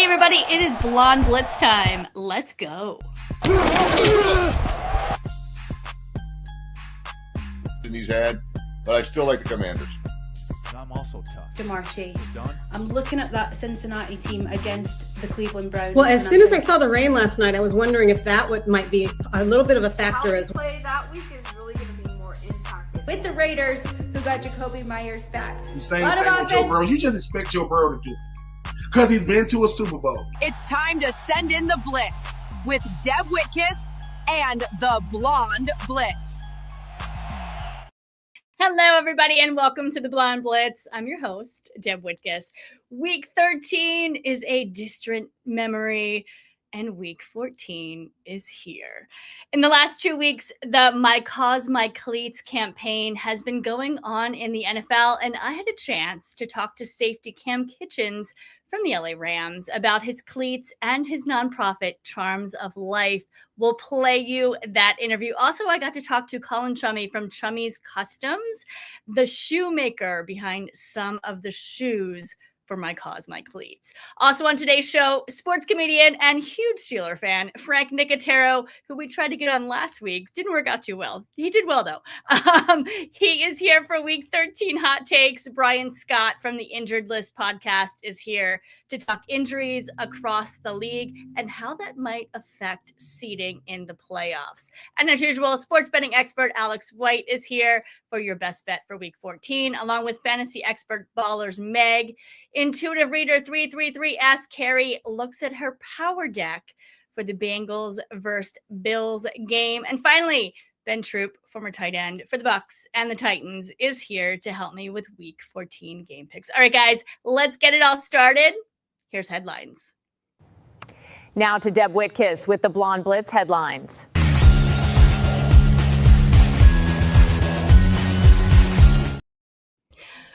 everybody, it is Blonde Blitz time. Let's go. He's had, but I still like the Commanders. I'm also tough. Jamar Chase. I'm looking at that Cincinnati team against the Cleveland Browns. Well, as soon as I saw the rain last night, I was wondering if that might be a little bit of a factor as well. How we play that week is really going to be more impacted. With the Raiders, who got Jacoby Myers back. The same thing with Joe Burrow. You just expect Joe Burrow to do it because he's been to a Super Bowl. It's time to send in the Blitz with Deb Whitcas and the Blonde Blitz. Hello, everybody, and welcome to the Blonde Blitz. I'm your host, Deb Whitcas. Week 13 is a distant memory, and week 14 is here. In the last 2 weeks, the My Cause, My Cleats campaign has been going on in the NFL, and I had a chance to talk to safety Cam Kitchens from the LA Rams about his cleats and his nonprofit Charms of Life. We'll play you that interview. Also, I got to talk to Colin Chummy from Chummy's Customs, the shoemaker behind some of the shoes for My Cause, My Cleats. Also on today's show, sports comedian and huge Steeler fan, Frank Nicotero, who we tried to get on last week. Didn't work out too well. He did well, though. He is here for week 13 hot takes. Brian Scott from the Injured List podcast is here to talk injuries across the league and how that might affect seeding in the playoffs. And as usual, sports betting expert Alex White is here for your best bet for week 14, along with fantasy expert Ballers Meg. Intuitive Reader 333 asks Carrie looks at her power deck for the Bengals versus Bills game. And finally, Ben Troupe, former tight end for the Bucks and the Titans, is here to help me with week 14 game picks. All right, guys, let's get it all started. Here's headlines. Now to Deb Whitcas with the Blonde Blitz headlines.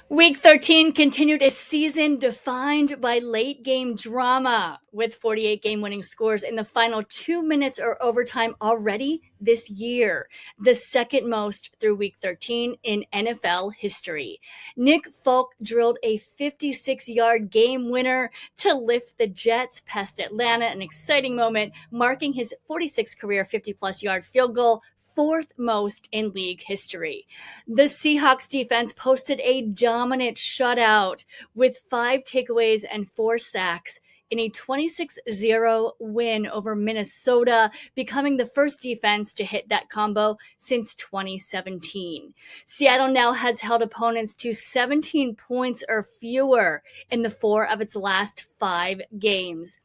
Week 13 continued a season defined by late game drama with 48 game winning scores in the final 2 minutes or overtime already this year, the second most through week 13 in NFL history. Nick Folk drilled a 56-yard game winner to lift the Jets past Atlanta, an exciting moment, marking his 46th career 50-plus yard field goal, fourth most in league history. The Seahawks defense posted a dominant shutout with 5 takeaways and 4 sacks in a 26-0 win over Minnesota, becoming the first defense to hit that combo since 2017. Seattle now has held opponents to 17 points or fewer in the 4 of its last 5 games.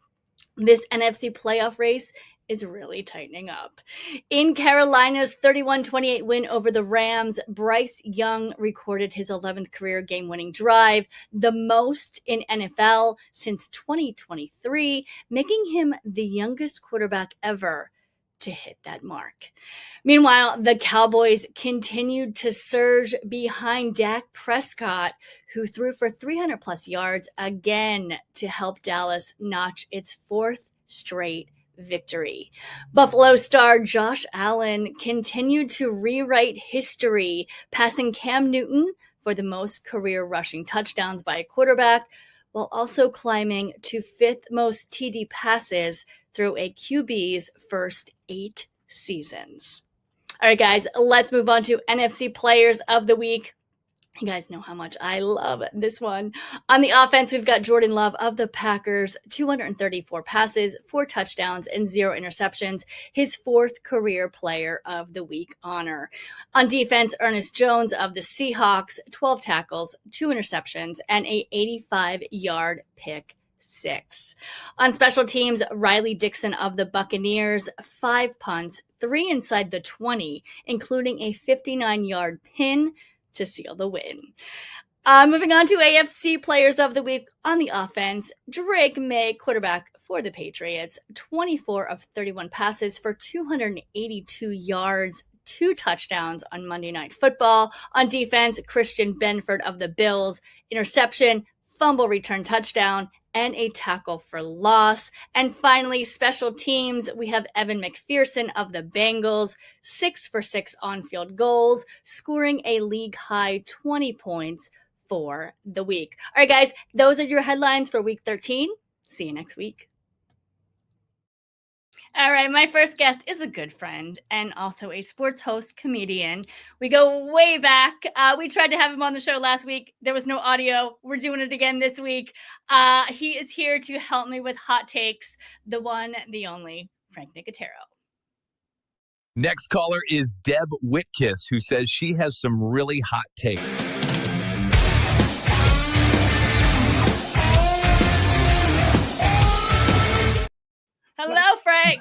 This NFC playoff race is really tightening up. In Carolina's 31-28 win over the Rams, Bryce Young recorded his 11th career game-winning drive, the most in NFL since 2023, making him the youngest quarterback ever to hit that mark. Meanwhile, the Cowboys continued to surge behind Dak Prescott, who threw for 300-plus yards again to help Dallas notch its 4th straight victory. Buffalo star Josh Allen continued to rewrite history, passing Cam Newton for the most career rushing touchdowns by a quarterback, while also climbing to 5th most TD passes through a QB's first 8 seasons. All right, guys, let's move on to NFC Players of the Week. You guys know how much I love this one. On the offense, we've got Jordan Love of the Packers, 234 passes, 4 touchdowns, and 0 interceptions, his 4th career player of the week honor. On defense, Ernest Jones of the Seahawks, 12 tackles, 2 interceptions, and a 85-yard pick 6. On special teams, Riley Dixon of the Buccaneers, 5 punts, 3 inside the 20, including a 59-yard pin to seal the win. Moving on to AFC Players of the Week on the offense, Drake May, quarterback for the Patriots, 24 of 31 passes for 282 yards, 2 touchdowns on Monday Night Football. On defense, Christian Benford of the Bills, interception, fumble return touchdown, and a tackle for loss. And finally, special teams, we have Evan McPherson of the Bengals, 6 for 6 on-field goals, scoring a league-high 20 points for the week. All right, guys, those are your headlines for week 13. See you next week. All right, my first guest is a good friend and also a sports host, comedian. We go way back. We tried to have him on the show last week. There was no audio. We're doing it again this week. He is here to help me with hot takes. The one, the only, Frank Nicotero. Next caller is Deb Whitcas, who says she has some really hot takes. Hello, Frank.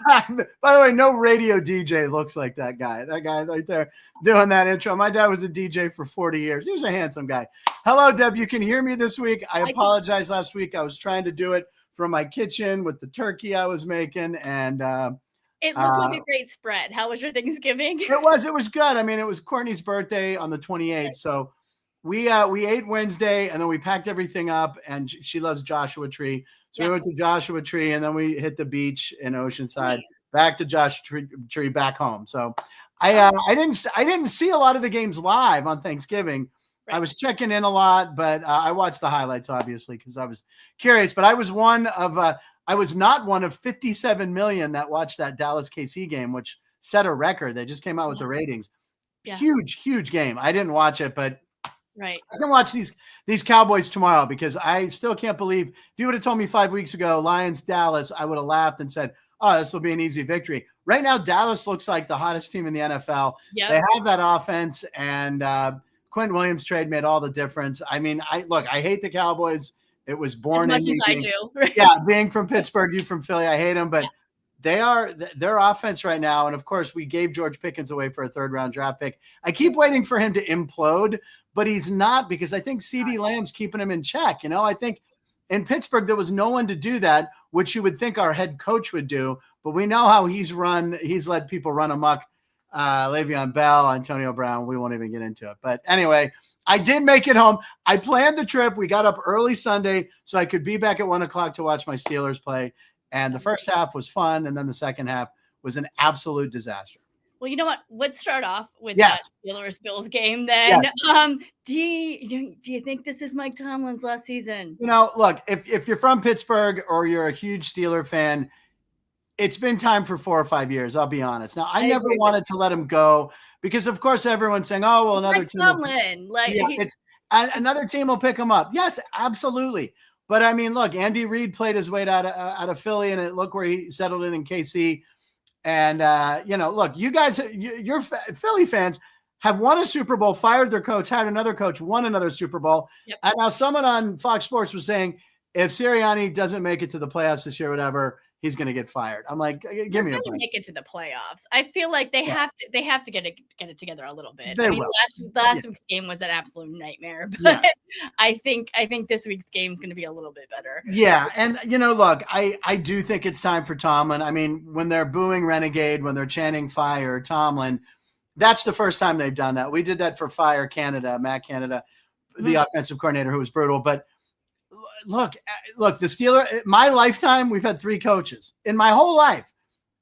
By the way, no radio DJ looks like that guy. That guy right there doing that intro. My dad was a DJ for 40 years. He was a handsome guy. Hello, Deb. You can hear me this week. I apologize last week. I was trying to do it from my kitchen with the turkey I was making. And it looked like a great spread. How was your Thanksgiving? It was good. I mean, it was Courtney's birthday on the 28th. So we ate Wednesday and then we packed everything up, and she loves Joshua Tree. So we went to Joshua Tree and then we hit the beach in Oceanside, back to Joshua Tree, back home. So I didn't see a lot of the games live on Thanksgiving. Right. I was checking in a lot, but I watched the highlights obviously because I was curious. But I was not one of 57 million that watched that Dallas KC game, which set a record. They just came out with the ratings. Yeah. Huge game. I didn't watch it, but right. I can watch these Cowboys tomorrow because I still can't believe, if you would have told me 5 weeks ago, Lions, Dallas, I would have laughed and said, oh, this will be an easy victory. Right now, Dallas looks like the hottest team in the NFL. Yep. They have that offense, and Quentin Williams trade made all the difference. I mean, I hate the Cowboys. It was born as much in as me. I do. Yeah, being from Pittsburgh, you from Philly, I hate them, but their offense right now. And of course, we gave George Pickens away for a 3rd-round draft pick. I keep waiting for him to implode, but he's not, because I think CeeDee Lamb's keeping him in check. You know, I think in Pittsburgh, there was no one to do that, which you would think our head coach would do, but we know how he's let people run amok. Le'Veon Bell, Antonio Brown, we won't even get into it. But anyway, I did make it home. I planned the trip. We got up early Sunday so I could be back at 1:00 to watch my Steelers play. And the first half was fun, and then the second half was an absolute disaster. Well, you know what? Let's start off with that Steelers-Bills game then. Yes. Do you think this is Mike Tomlin's last season? You know, look, if you're from Pittsburgh or you're a huge Steeler fan, it's been time for 4 or 5 years, I'll be honest. Now, I never wanted to let him go because, of course, everyone's saying, oh, well, another team. Tomlin. Another team will pick him up. Yes, absolutely. But, I mean, look, Andy Reid played his way out of Philly, and look where he settled in KC. And, look, you guys, you're Philly fans, have won a Super Bowl, fired their coach, hired another coach, won another Super Bowl. Yep. And now someone on Fox Sports was saying, if Sirianni doesn't make it to the playoffs this year, whatever, he's going to get fired. I'm like, give me a break. Make it to the playoffs. I feel like they have to get it together a little bit. They will. Last week's game was an absolute nightmare, but I think this week's game is going to be a little bit better. Yeah, and look, I do think it's time for Tomlin. I mean, when they're booing Renegade, when they're chanting fire Tomlin, that's the first time they've done that. We did that for Fire Canada, Matt Canada, the offensive coordinator, who was brutal, but Look, the Steelers, my lifetime, we've had 3 coaches in my whole life.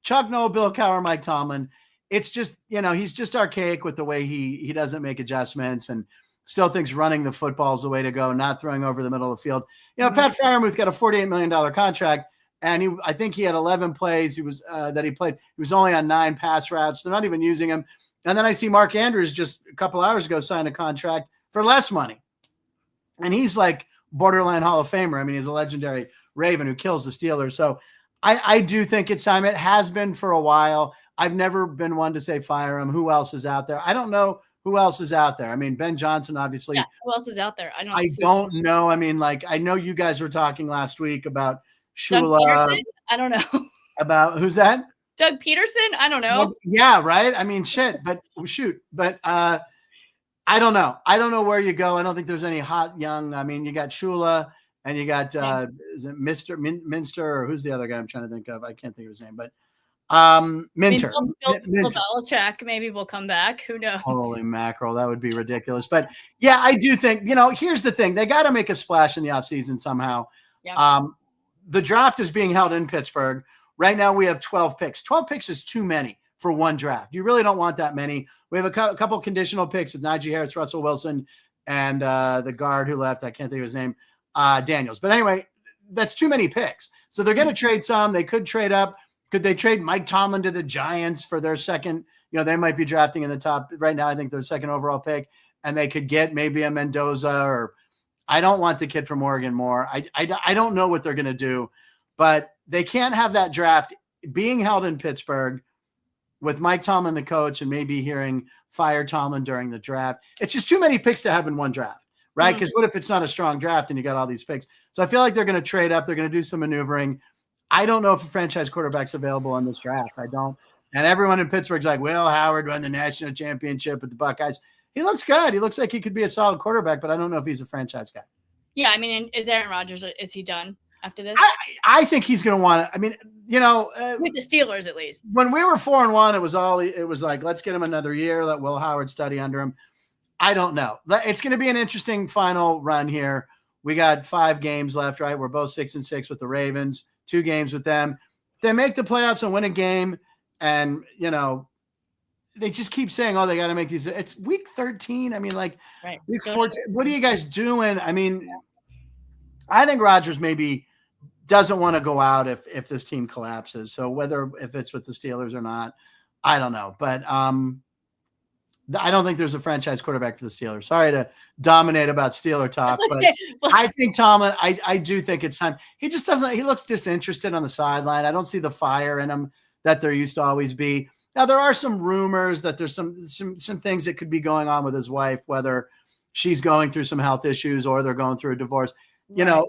Chuck Noll, Bill Cowher, Mike Tomlin. It's just, he's just archaic with the way he doesn't make adjustments and still thinks running the football is the way to go, not throwing over the middle of the field. Pat Freiermuth got a $48 million contract, and I think he had 11 plays that he played. He was only on 9 pass routes. They're not even using him. And then I see Mark Andrews just a couple hours ago sign a contract for less money. And he's like borderline Hall of Famer. I mean, he's a legendary Raven who kills the Steelers. So I do think it's time. It has been for a while. I've never been one to say fire him. Who else is out there? I don't know who else is out there. I mean, Ben Johnson, obviously. Yeah, who else is out there? I don't know. I mean, I know you guys were talking last week about Shula. Doug Peterson? I don't know. About who's that? Doug Peterson? I don't know. Yeah, right. I mean, but I don't know. I don't know where you go. I don't think there's any hot young. I mean, you got Shula and you got is it Mr. Minster, or who's the other guy I'm trying to think of? I can't think of his name, but Minter. Bill Belichick maybe will come back. Who knows? Holy mackerel, that would be ridiculous. But yeah, I do think, here's the thing. They got to make a splash in the offseason somehow. Yeah. The draft is being held in Pittsburgh. Right now we have 12 picks. 12 picks is too many for one draft. You really don't want that many. We have a couple conditional picks with Najee Harris, Russell Wilson, and the guard who left, I can't think of his name, Daniels. But anyway, that's too many picks. So they're going to trade some. They could trade up. Could they trade Mike Tomlin to the Giants for their second? They might be drafting in the top right now. I think their second overall pick, and they could get maybe a Mendoza, or I don't want the kid from Oregon more. I don't know what they're going to do, but they can't have that draft being held in Pittsburgh with Mike Tomlin, the coach, and maybe hearing fire Tomlin during the draft. It's just too many picks to have in one draft, right? Because what if it's not a strong draft and you got all these picks? So I feel like they're going to trade up. They're going to do some maneuvering. I don't know if a franchise quarterback's available in this draft. I don't. And everyone in Pittsburgh's like, Will Howard won the national championship with the Buckeyes. He looks good. He looks like he could be a solid quarterback, but I don't know if he's a franchise guy. Yeah, I mean, is Aaron Rodgers, is he done after this? I think he's going to want to. I mean, with the Steelers at least. When we were 4-1, it was like, let's get him another year. Let Will Howard study under him. I don't know. It's going to be an interesting final run here. We got 5 games left, right? We're both 6-6 with the Ravens, 2 games with them. They make the playoffs and win a game, and they just keep saying, "Oh, they got to make these." It's week 13. I mean, like week 14. What are you guys doing? I mean, I think Rodgers maybe doesn't want to go out if this team collapses. So if it's with the Steelers or not, I don't know. But I don't think there's a franchise quarterback for the Steelers. Sorry to dominate about Steeler talk, but I think Tomlin, I do think it's time. He just doesn't, he looks disinterested on the sideline. I don't see the fire in him that there used to always be. Now, there are some rumors that there's some things that could be going on with his wife, whether she's going through some health issues or they're going through a divorce. Right.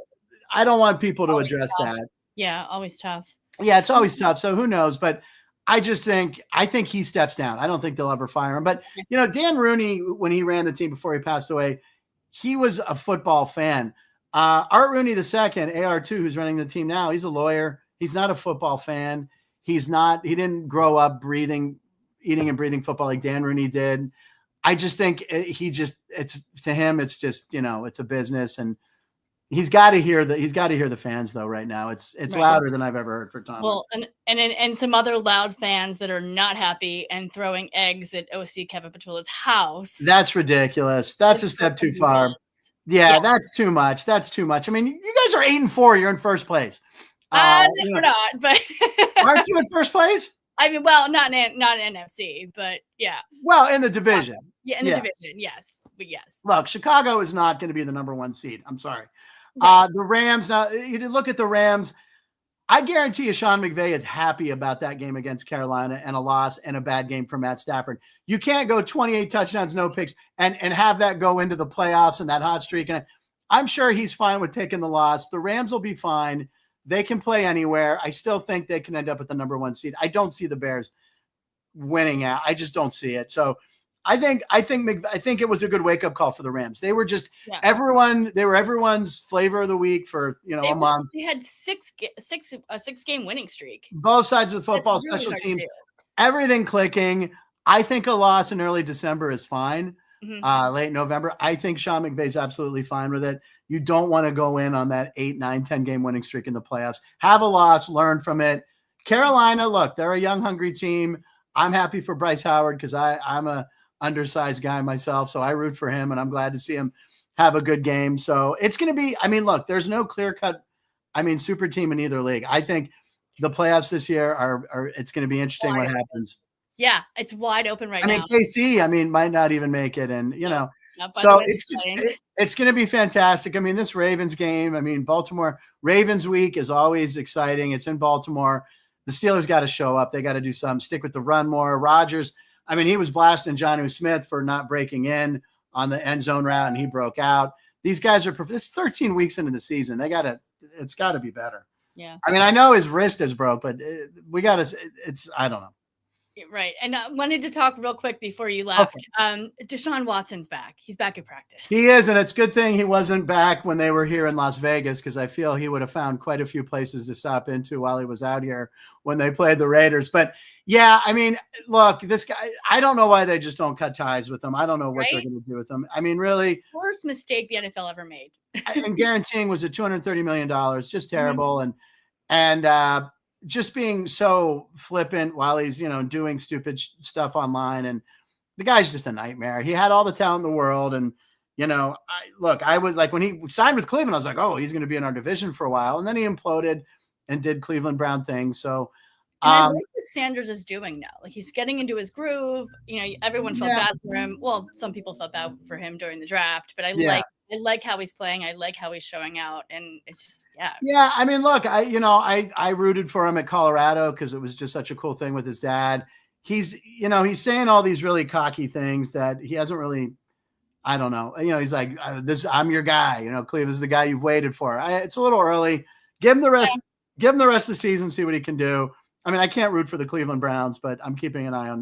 I don't want people to address that. Yeah, always tough. Yeah, it's always tough. So who knows? But I think he steps down. I don't think they'll ever fire him. But, Dan Rooney, when he ran the team before he passed away, he was a football fan. Art Rooney II, AR2, who's running the team now, he's a lawyer. He's not a football fan. He didn't grow up eating and breathing football like Dan Rooney did. I just think it's to him, it's just, it's a business, and he's got to hear the fans though right now. It's right. Louder than I've ever heard for Tom. Well, and some other loud fans that are not happy and throwing eggs at OC Kevin Petrulla's house. That's ridiculous. That's a step too far. Yeah, that's too much. That's too much. I mean, you guys are 8-4. You're in first place. We're not, but aren't you in first place? I mean, well, not in NFC, but yeah. Well, in the division. Yeah, in the division, yes. But yes. Look, Chicago is not going to be the number 1 seed. I'm sorry. The Rams, now you look at the Rams. I guarantee you Sean McVay is happy about that game against Carolina and a loss and a bad game for Matt Stafford. You can't go 28 touchdowns, no picks, and have that go into the playoffs and that hot streak. And I'm sure he's fine with taking the loss. The Rams will be fine. They can play anywhere. I still think they can end up at the number 1 seed. I don't see the Bears winning out. I just don't see it. So I think it was a good wake-up call for the Rams. They were just everyone's flavor of the week for a month. They had a 6-game winning streak. Both sides of the football, really special teams, everything clicking. I think a loss in early December is fine. Late November. I think Sean McVay's absolutely fine with it. You don't want to go in on that 8, 9, 10 game winning streak in the playoffs. Have a loss, learn from it. Carolina, look, they're a young, hungry team. I'm happy for Bryce Howard because I'm a undersized guy myself, so I root for him, and I'm glad to see him have a good game. So it's going to be, look, there's no clear-cut, super team in either league. I think the playoffs this year are it's going to be interesting what happens. Yeah, it's wide open right now. KC, might not even make it, and so it's going to be fantastic. This Ravens game, Baltimore Ravens week is always exciting. It's in Baltimore. The Steelers got to show up. They got to do something. Stick with the run more. Rodgers, he was blasting Jonnu Smith for not breaking in on the end zone route, and he broke out. These guys this 13 weeks into the season. It's got to be better. Yeah. I know his wrist is broke, but I don't know. Right. And I wanted to talk real quick before you left. Okay. Deshaun Watson's back. He's back at practice. He is, and it's a good thing he wasn't back when they were here in Las Vegas, because I feel he would have found quite a few places to stop into while he was out here when they played the Raiders. But, yeah, look, this guy, I don't know why they just don't cut ties with him. I don't know what they're going to do with him. really. Worst mistake the NFL ever made. And guaranteeing was at $230 million. Just terrible. Mm-hmm. And just being so flippant while he's, doing stupid stuff online. And the guy's just a nightmare. He had all the talent in the world. And, I was like, when he signed with Cleveland, I was like, oh, he's going to be in our division for a while. And then he imploded and did Cleveland Brown things. So and I like what Sanders is doing now. Like, he's getting into his groove. Everyone felt bad for him. Well, some people felt bad for him during the draft, but I like how he's playing. I like how he's showing out. And it's just, Yeah. I mean, look, I rooted for him at Colorado because it was just such a cool thing with his dad. He's saying all these really cocky things that he hasn't really, I don't know. He's like, I'm your guy. Cleveland's the guy you've waited for. It's a little early. Give him the rest of the season, see what he can do. I mean, I can't root for the Cleveland Browns, but I'm keeping an eye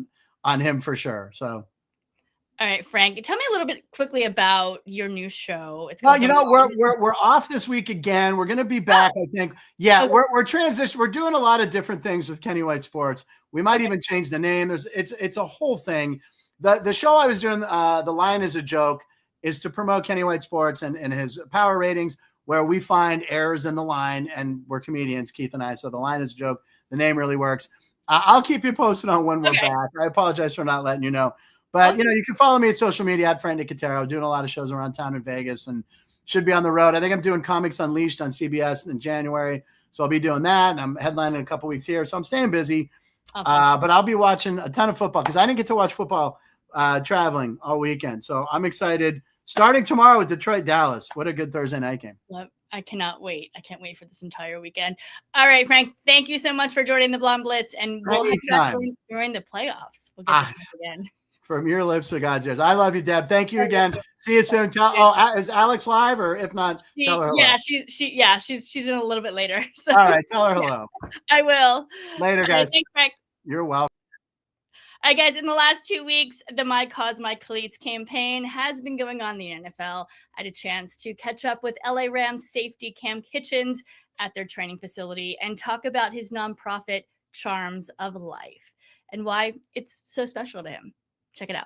on him for sure. So. All right, Frank, tell me a little bit quickly about your new show. We're off this week again. We're going to be back, I think. Yeah, we're transitioning. We're doing a lot of different things with Kenny White Sports. We might even change the name. It's a whole thing. The show I was doing, The Line is a Joke, is to promote Kenny White Sports and his power ratings, where we find errors in the line, and we're comedians, Keith and I. So The Line is a Joke. The name really works. I'll keep you posted on when we're back. I apologize for not letting you know. But, you can follow me at social media at Frank Nicotero, doing a lot of shows around town in Vegas and should be on the road. I think I'm doing Comics Unleashed on CBS in January. So I'll be doing that. And I'm headlining a couple weeks here. So I'm staying busy. Awesome. But I'll be watching a ton of football because I didn't get to watch football traveling all weekend. So I'm excited. Starting tomorrow with Detroit, Dallas. What a good Thursday night game. Well, I cannot wait. I can't wait for this entire weekend. All right, Frank, thank you so much for joining the Blonde Blitz. And we'll have you during the playoffs. We'll get this again. From your lips to God's ears. I love you, Deb. Thank you again. See you soon. Is Alex live, or if not, tell her hello. Yeah, she's in a little bit later. So. All right, tell her hello. I will. Later, guys. Thanks, Frank. You're welcome. All right, guys, in the last 2 weeks, the My Cause, My Cleats campaign has been going on in the NFL. I had a chance to catch up with LA Rams safety Cam Kitchens at their training facility and talk about his nonprofit, Charms of Life, and why it's so special to him. Check it out.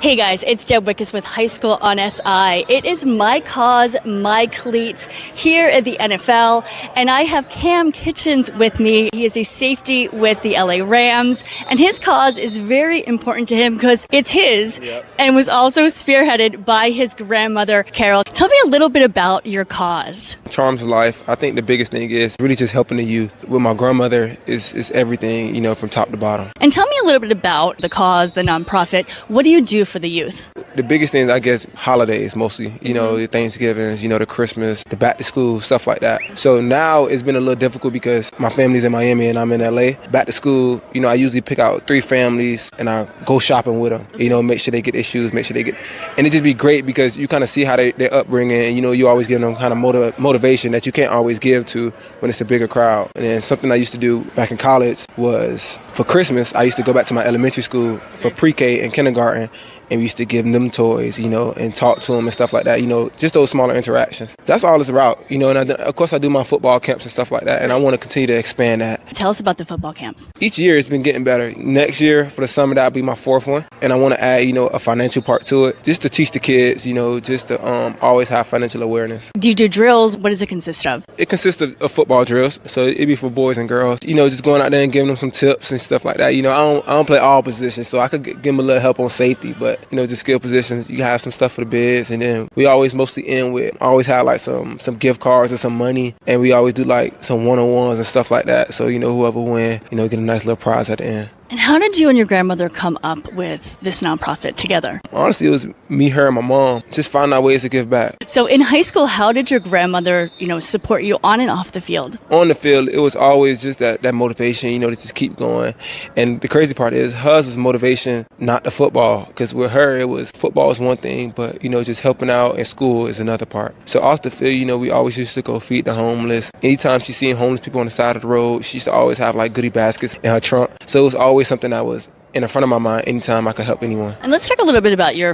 Hey guys, it's Deb Whitcas with High School on SI. It is My Cause, My Cleats here at the NFL, and I have Cam Kitchens with me. He is a safety with the LA Rams, and his cause is very important to him because it's his and was also spearheaded by his grandmother, Carol. Tell me a little bit about your cause. Charms of Life. I think the biggest thing is really just helping the youth. With my grandmother is everything, from top to bottom. And tell me a little bit about the cause, the nonprofit. What do you do for the youth? The biggest thing, I guess, holidays mostly, the Thanksgivings, the Christmas, the back to school, stuff like that. So now it's been a little difficult because my family's in Miami and I'm in LA. Back to school, I usually pick out 3 families and I go shopping with them, make sure they get their shoes, make sure they get, and it just be great because you kind of see how their upbringing, and you always give them kind of motivation that you can't always give to when it's a bigger crowd. And then something I used to do back in college was for Christmas, I used to go back to my elementary school for pre-K and kindergarten, and we used to give them toys, and talk to them and stuff like that, just those smaller interactions. That's all it's about, and of course I do my football camps and stuff like that, and I want to continue to expand that. Tell us about the football camps. Each year it's been getting better. Next year for the summer, that'll be my 4th one, and I want to add, a financial part to it, just to teach the kids, just to always have financial awareness. Do you do drills? What does it consist of? It consists of football drills, so it'd be for boys and girls, just going out there and giving them some tips and stuff like that. I don't play all positions, so I could give them a little help on safety, but just skill positions, you have some stuff for the bids, and then we always mostly end with, always have like some gift cards or some money, and we always do like some one-on-ones and stuff like that, so whoever win, get a nice little prize at the end. And how did you and your grandmother come up with this nonprofit together? Honestly, it was me, her, and my mom. Just finding out ways to give back. So in high school, how did your grandmother, support you on and off the field? On the field, it was always just that motivation, to just keep going. And the crazy part is, hers was motivation, not the football. Because with her, it was football is one thing, but, just helping out in school is another part. So off the field, we always used to go feed the homeless. Anytime she's seeing homeless people on the side of the road, she used to always have like goodie baskets in her trunk. So it was always something that was in the front of my mind anytime I could help anyone. And let's talk a little bit about your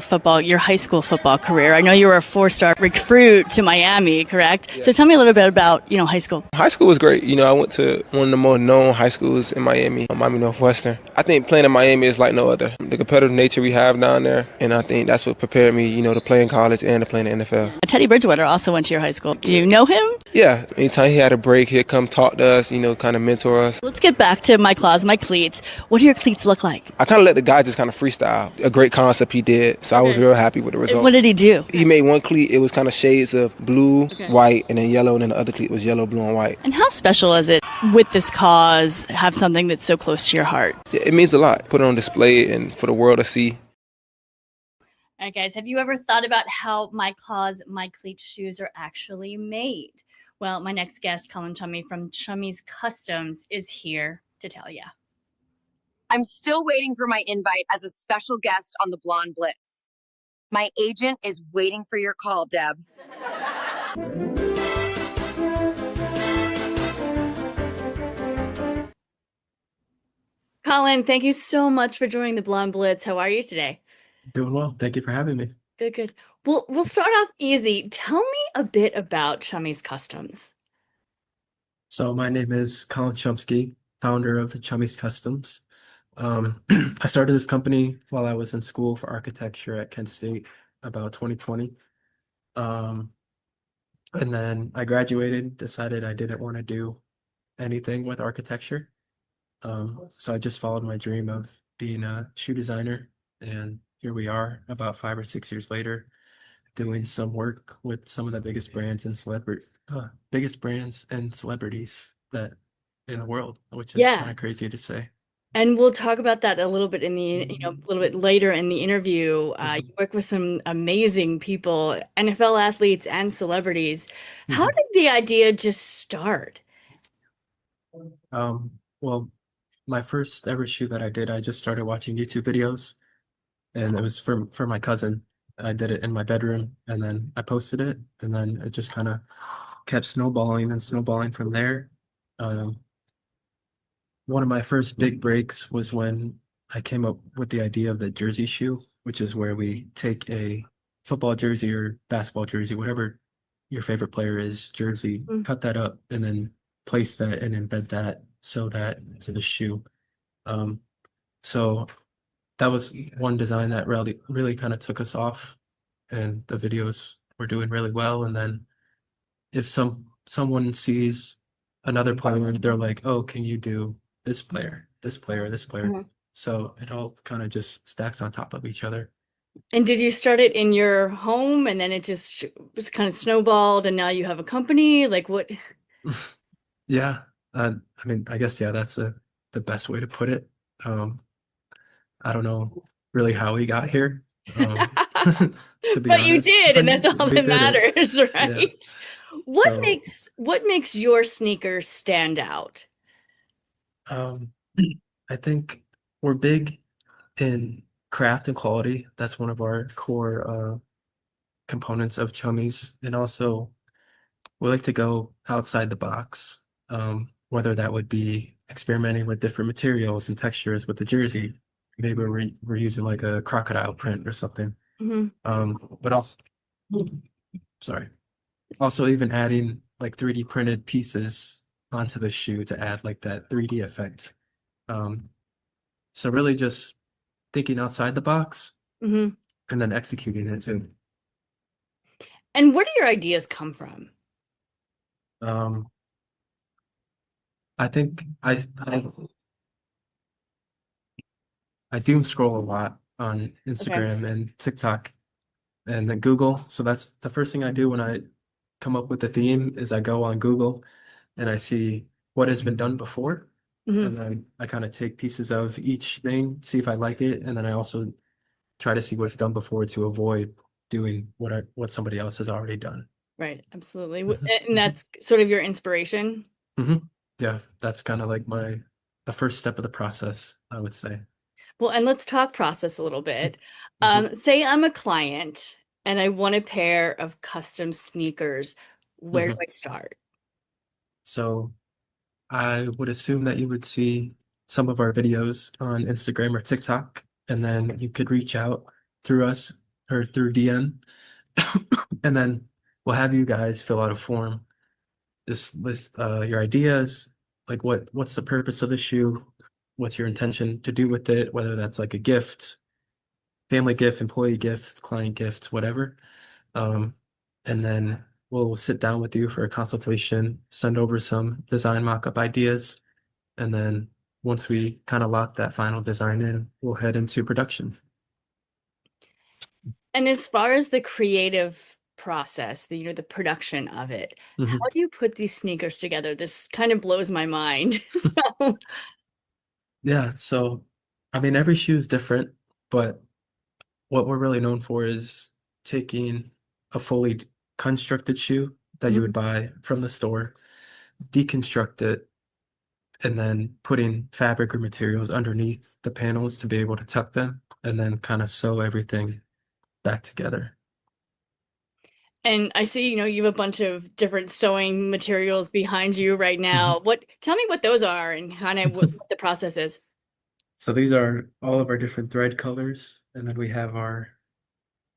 high school football career. I know you were a 4-star recruit to Miami, correct? Yeah. So tell me a little bit about, high school. High school was great. I went to one of the more known high schools in Miami, Miami Northwestern. I think playing in Miami is like no other. The competitive nature we have down there, and I think that's what prepared me, to play in college and to play in the NFL. Teddy Bridgewater also went to your high school. Do you know him? Yeah. Anytime he had a break, he'd come talk to us, kind of mentor us. Let's get back to My Claws, My Cleats. What do your cleats look like? I kind of let the guy just kind of freestyle. A great concept he did, so I was real happy with the results. What did he do? He made one cleat. It was kind of shades of blue, white, and then yellow, and then the other cleat was yellow, blue, and white. And how special is it with this cause, have something that's so close to your heart? Yeah, it means a lot. Put it on display and for the world to see. All right, guys, have you ever thought about how My Claws, My Cleat shoes are actually made? Well, my next guest, Colin Chummy from Chummy's Customs, is here to tell you. I'm still waiting for my invite as a special guest on the Blonde Blitz. My agent is waiting for your call, Deb. Colin, thank you so much for joining the Blonde Blitz. How are you today? Doing well. Thank you for having me. Good, good. Well, we'll start off easy. Tell me a bit about Chummy's Customs. So my name is Colin Chumsky, founder of Chummy's Customs. I started this company while I was in school for architecture at Kent State about 2020. And then I graduated, decided I didn't want to do anything with architecture. So I just followed my dream of being a shoe designer. And here we are about 5 or 6 years later, doing some work with some of the biggest brands and celebrities that in the world, which is kind of crazy to say. And we'll talk about that a little bit in the, a little bit later in the interview. You work with some amazing people, NFL athletes and celebrities. How did the idea just start? Well, my first ever shoe that I did, I just started watching YouTube videos, and it was for my cousin. I did it in my bedroom, and then I posted it, and then it just kind of kept snowballing and snowballing from there. One of my first big breaks was when I came up with the idea of the jersey shoe, which is where we take a football jersey or basketball jersey, whatever your favorite player is, jersey, cut that up, and then place that and embed that so that to the shoe. So that was one design that really kind of took us off, and the videos were doing really well. And then if someone sees another player, they're like, "Oh, can you do this player, this player, this player?" So it all kind of just stacks on top of each other. And did you start it in your home, and then it just was kind of snowballed, and now you have a company? Like what? Yeah, I mean, I guess that's the best way to put it. I don't know really how we got here. To be But honest. you did, and that's all We that did it. matters, right? Yeah. What makes your sneakers stand out? I think we're big in craft and quality. That's one of our core components of Chummies. And also, we like to go outside the box, whether that would be experimenting with different materials and textures with the jersey. Maybe we're using like a crocodile print or something. But also even adding like 3D printed pieces onto the shoe to add like that 3D effect. So really just thinking outside the box and then executing it too. And where do your ideas come from? I think I doom scroll a lot on Instagram and TikTok and then Google. So that's the first thing I do when I come up with a theme is I go on Google and I see what has been done before. And then I kind of take pieces of each thing, see if I like it, and then I also try to see what's done before to avoid doing what somebody else has already done. Right, absolutely. And that's sort of your inspiration. Yeah, that's kind of like the first step of the process, I would say. Well, and let's talk process a little bit. Say I'm a client and I want a pair of custom sneakers. Where do I start? So I would assume that you would see some of our videos on Instagram or TikTok, and then you could reach out through us or through DM, and then we'll have you guys fill out a form. Just list your ideas, like what's the purpose of the shoe, what's your intention to do with it, whether that's like a gift, family gift, employee gift, client gift, whatever. And then we'll sit down with you for a consultation, send over some design mock-up ideas, and then once we kind of lock that final design in, we'll head into production. And as far as the creative process, the production of it, Mhm. how do you put these sneakers together? This kind of blows my mind. So, Yeah, so I mean, every shoe is different, but what we're really known for is taking a fully constructed shoe that you would buy from the store, deconstruct it, and then putting fabric or materials underneath the panels to be able to tuck them, and then kind of sew everything back together. and I see, you have a bunch of different sewing materials behind you right now. Tell me what those are and kind of what the process is. So these are all of our different thread colors, and then we have our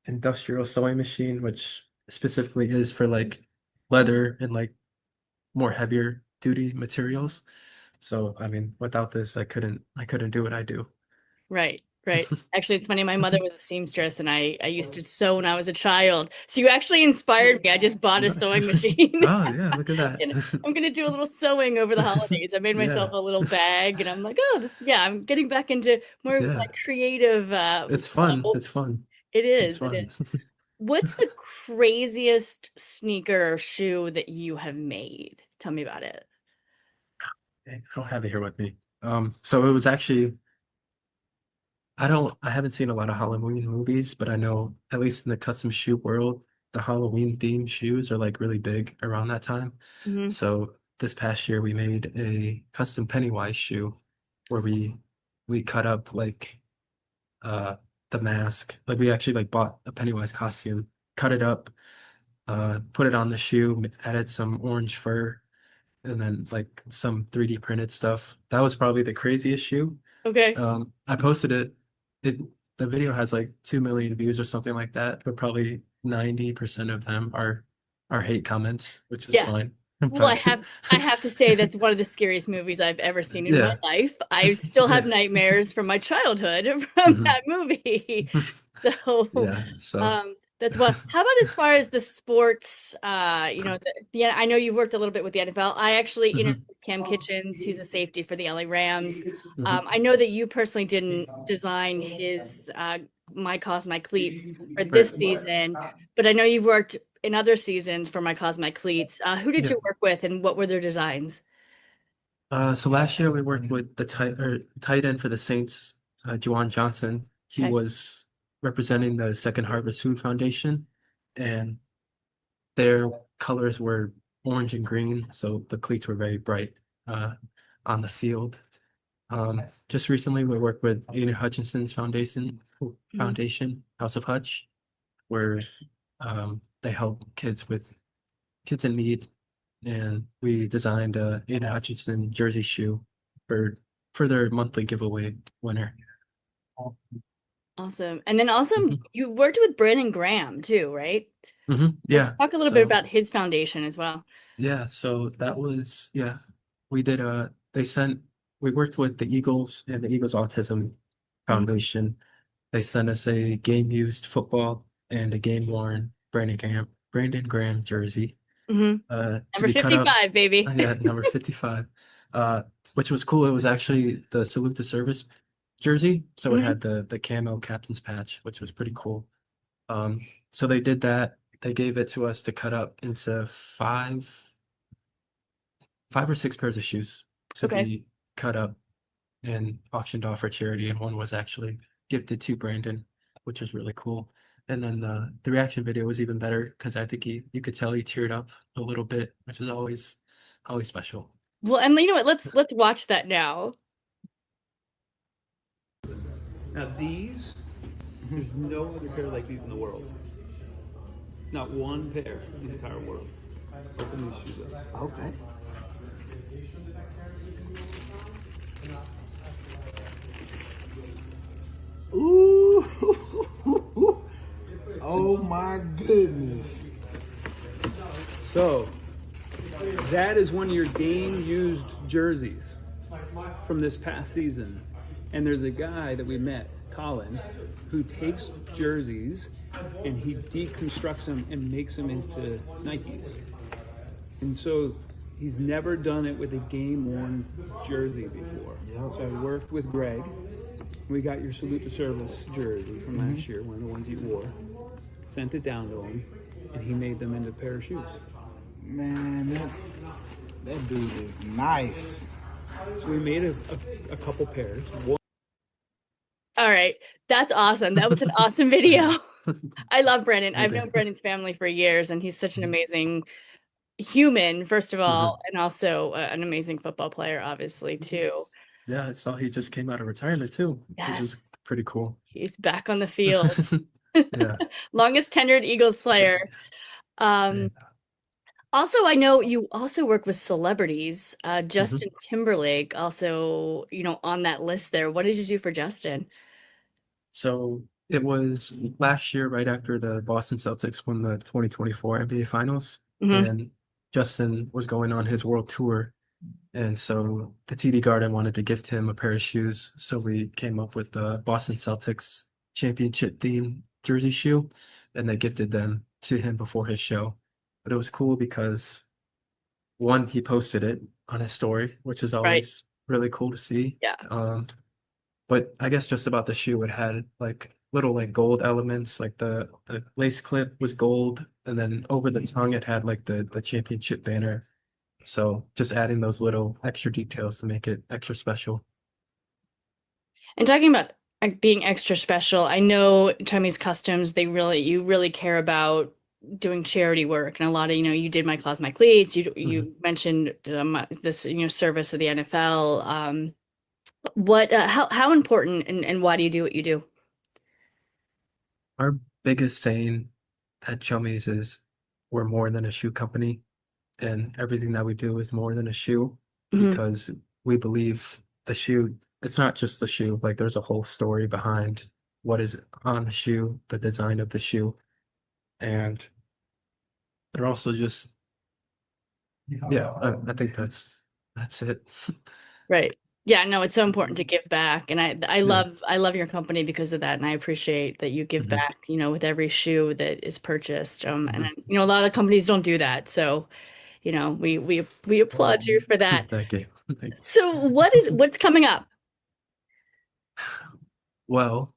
industrial sewing machine, which specifically is for like leather and like more heavier duty materials. So I mean, without this, I couldn't do what I do. Right. Actually, it's funny. My mother was a seamstress, and I used to sew when I was a child. So you actually inspired me. I just bought a sewing machine. Oh yeah, look at that. And I'm gonna do a little sewing over the holidays. I made myself Yeah. a little bag, and I'm like, oh, I'm getting back into more Yeah. like creative. It's fun. flow. It's fun. It It's is. It fun. is. What's the craziest sneaker or shoe that you have made? Tell me about it. I don't have it here with me. So it was actually, I haven't seen a lot of Halloween movies, but I know at least in the custom shoe world, the Halloween themed shoes are like really big around that time. Mhm. So this past year we made a custom Pennywise shoe where we cut up like the mask. Like we actually like bought a Pennywise costume, cut it up, put it on the shoe, added some orange fur, and then like some 3D printed stuff. That was probably the craziest shoe. Okay. I posted it. The video has like 2 million views or something like that, but probably 90% of them are hate comments, which is Yeah. fine. Well, I have to say that's one of the scariest movies I've ever seen in my Yeah. life. I still have Yeah. nightmares from my childhood from Mhm. that movie. So, Yeah. So that's what. How about as far as the sports? I know you've worked a little bit with the NFL. I actually interviewed Cam Kitchens. He's a safety for the LA Rams. I know that you personally didn't design his My Cause My Cleats for this season, but I know you've worked in other seasons for My Cause My Cleats. Who did Yeah. you work with, and what were their designs? So last year we worked with the tight end for the Saints, Juwan Johnson. He Okay. was representing the Second Harvest Food Foundation, and their colors were orange and green, so the cleats were very bright on the field. Just recently we worked with Ian Hutchinson's foundation, House of Hutch, where they help kids in need, and we designed a Ian Hutchinson jersey shoe for their monthly giveaway winner. Awesome. And then also you worked with Brandon Graham too, right? Yeah. Let's talk a little bit about his foundation as well. Yeah, so that was, we did we worked with the Eagles and the Eagles Autism Foundation. They sent us a game-used football and a game-worn Brandon Graham jersey. Number To be cut 55, up. baby. Yeah, number 55, which was cool. It was actually the Salute to Service jersey, so it had the camo captain's patch, which was pretty cool. So they did that. They gave it to us to cut up into five or six pairs of shoes to be cut up and auctioned off for charity, and one was actually gifted to Brandon, which was really cool. And then the reaction video was even better because I think you could tell he teared up a little bit, which is always special. Well, and you know what? Let's watch that now. Now these, there's no other pair like these in the world. Not one pair in the entire world. Open these shoes up. Okay. Ooh. Oh my goodness. So, that is one of your game-used jerseys from this past season. And there's a guy that we met, Colin, who takes jerseys and he deconstructs them and makes them into Nikes. And so He's never done it with a game-worn jersey before. So I worked with Greg. We got your Salute to Service jersey from last year, one of the ones you wore. Sent it down to him, and he made them into a pair of shoes. Man, that dude is nice. So we made a couple pairs. All right. That's awesome. That was an awesome video. I love Brendan. I've known Brendan's family for years, and he's such an amazing human, first of all, and also an amazing football player, obviously, too. Yeah, I saw he just came out of retirement too, which is pretty cool. He's back on the field. Yeah. Longest tenured Eagles player. Also, I know you also work with celebrities. Justin Timberlake also, on that list there. What did you do for Justin? So it was last year, right after the Boston Celtics won the 2024 NBA Finals, and Justin was going on his world tour. And so the TD Garden wanted to gift him a pair of shoes. So we came up with the Boston Celtics championship theme jersey shoe, and they gifted them to him before his show. But it was cool because, one, he posted it on his story, which is always really cool to see. Yeah. But I guess just about the shoe, it had like little like gold elements, like the lace clip was gold, and then over the tongue it had like the championship banner. So just adding those little extra details to make it extra special. And talking about being extra special, I know Chummy's Customs, you really care about doing charity work, and a lot of, you did My Claws, My Cleats. You mentioned this, service of the NFL. How important and why do you do what you do? Our biggest saying at Chummy's is we're more than a shoe company, and everything that we do is more than a shoe, because we believe the shoe, it's not just the shoe, like there's a whole story behind what is on the shoe, the design of the shoe. And they're also just, I think that's it. Right. Yeah, no, it's so important to give back. And I love your company because of that. And I appreciate that you give back, with every shoe that is purchased. And a lot of companies don't do that. So, we applaud you for that. Thank you. So what's coming up? Well,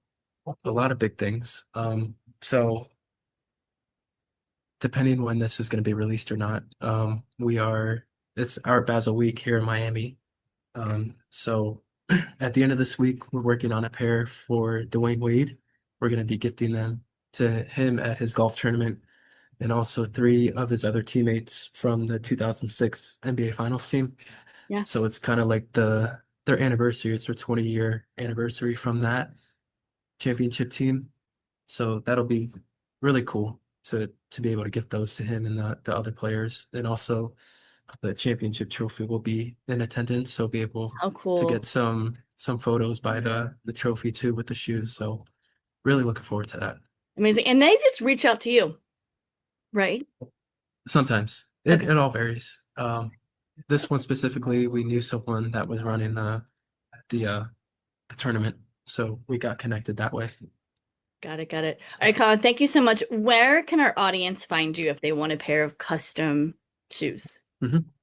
a lot of big things. So depending when this is going to be released or not, it's Art Basel week here in Miami. So at the end of this week, we're working on a pair for Dwayne Wade. We're going to be gifting them to him at his golf tournament, and also 3 of his other teammates from the 2006 NBA Finals team. Yeah. So it's kind of like their anniversary. It's their 20-year anniversary from that championship team. So that'll be really cool to be able to gift those to him and the other players. And also the championship trophy will be in attendance, so be able to get some photos by the trophy too with the shoes. So really looking forward to that. Amazing. And they just reach out to you, right? Sometimes it all varies. This one specifically, we knew someone that was running the tournament, so we got connected that way. Got it. All right, Colin, thank you so much. Where can our audience find you if they want a pair of custom shoes?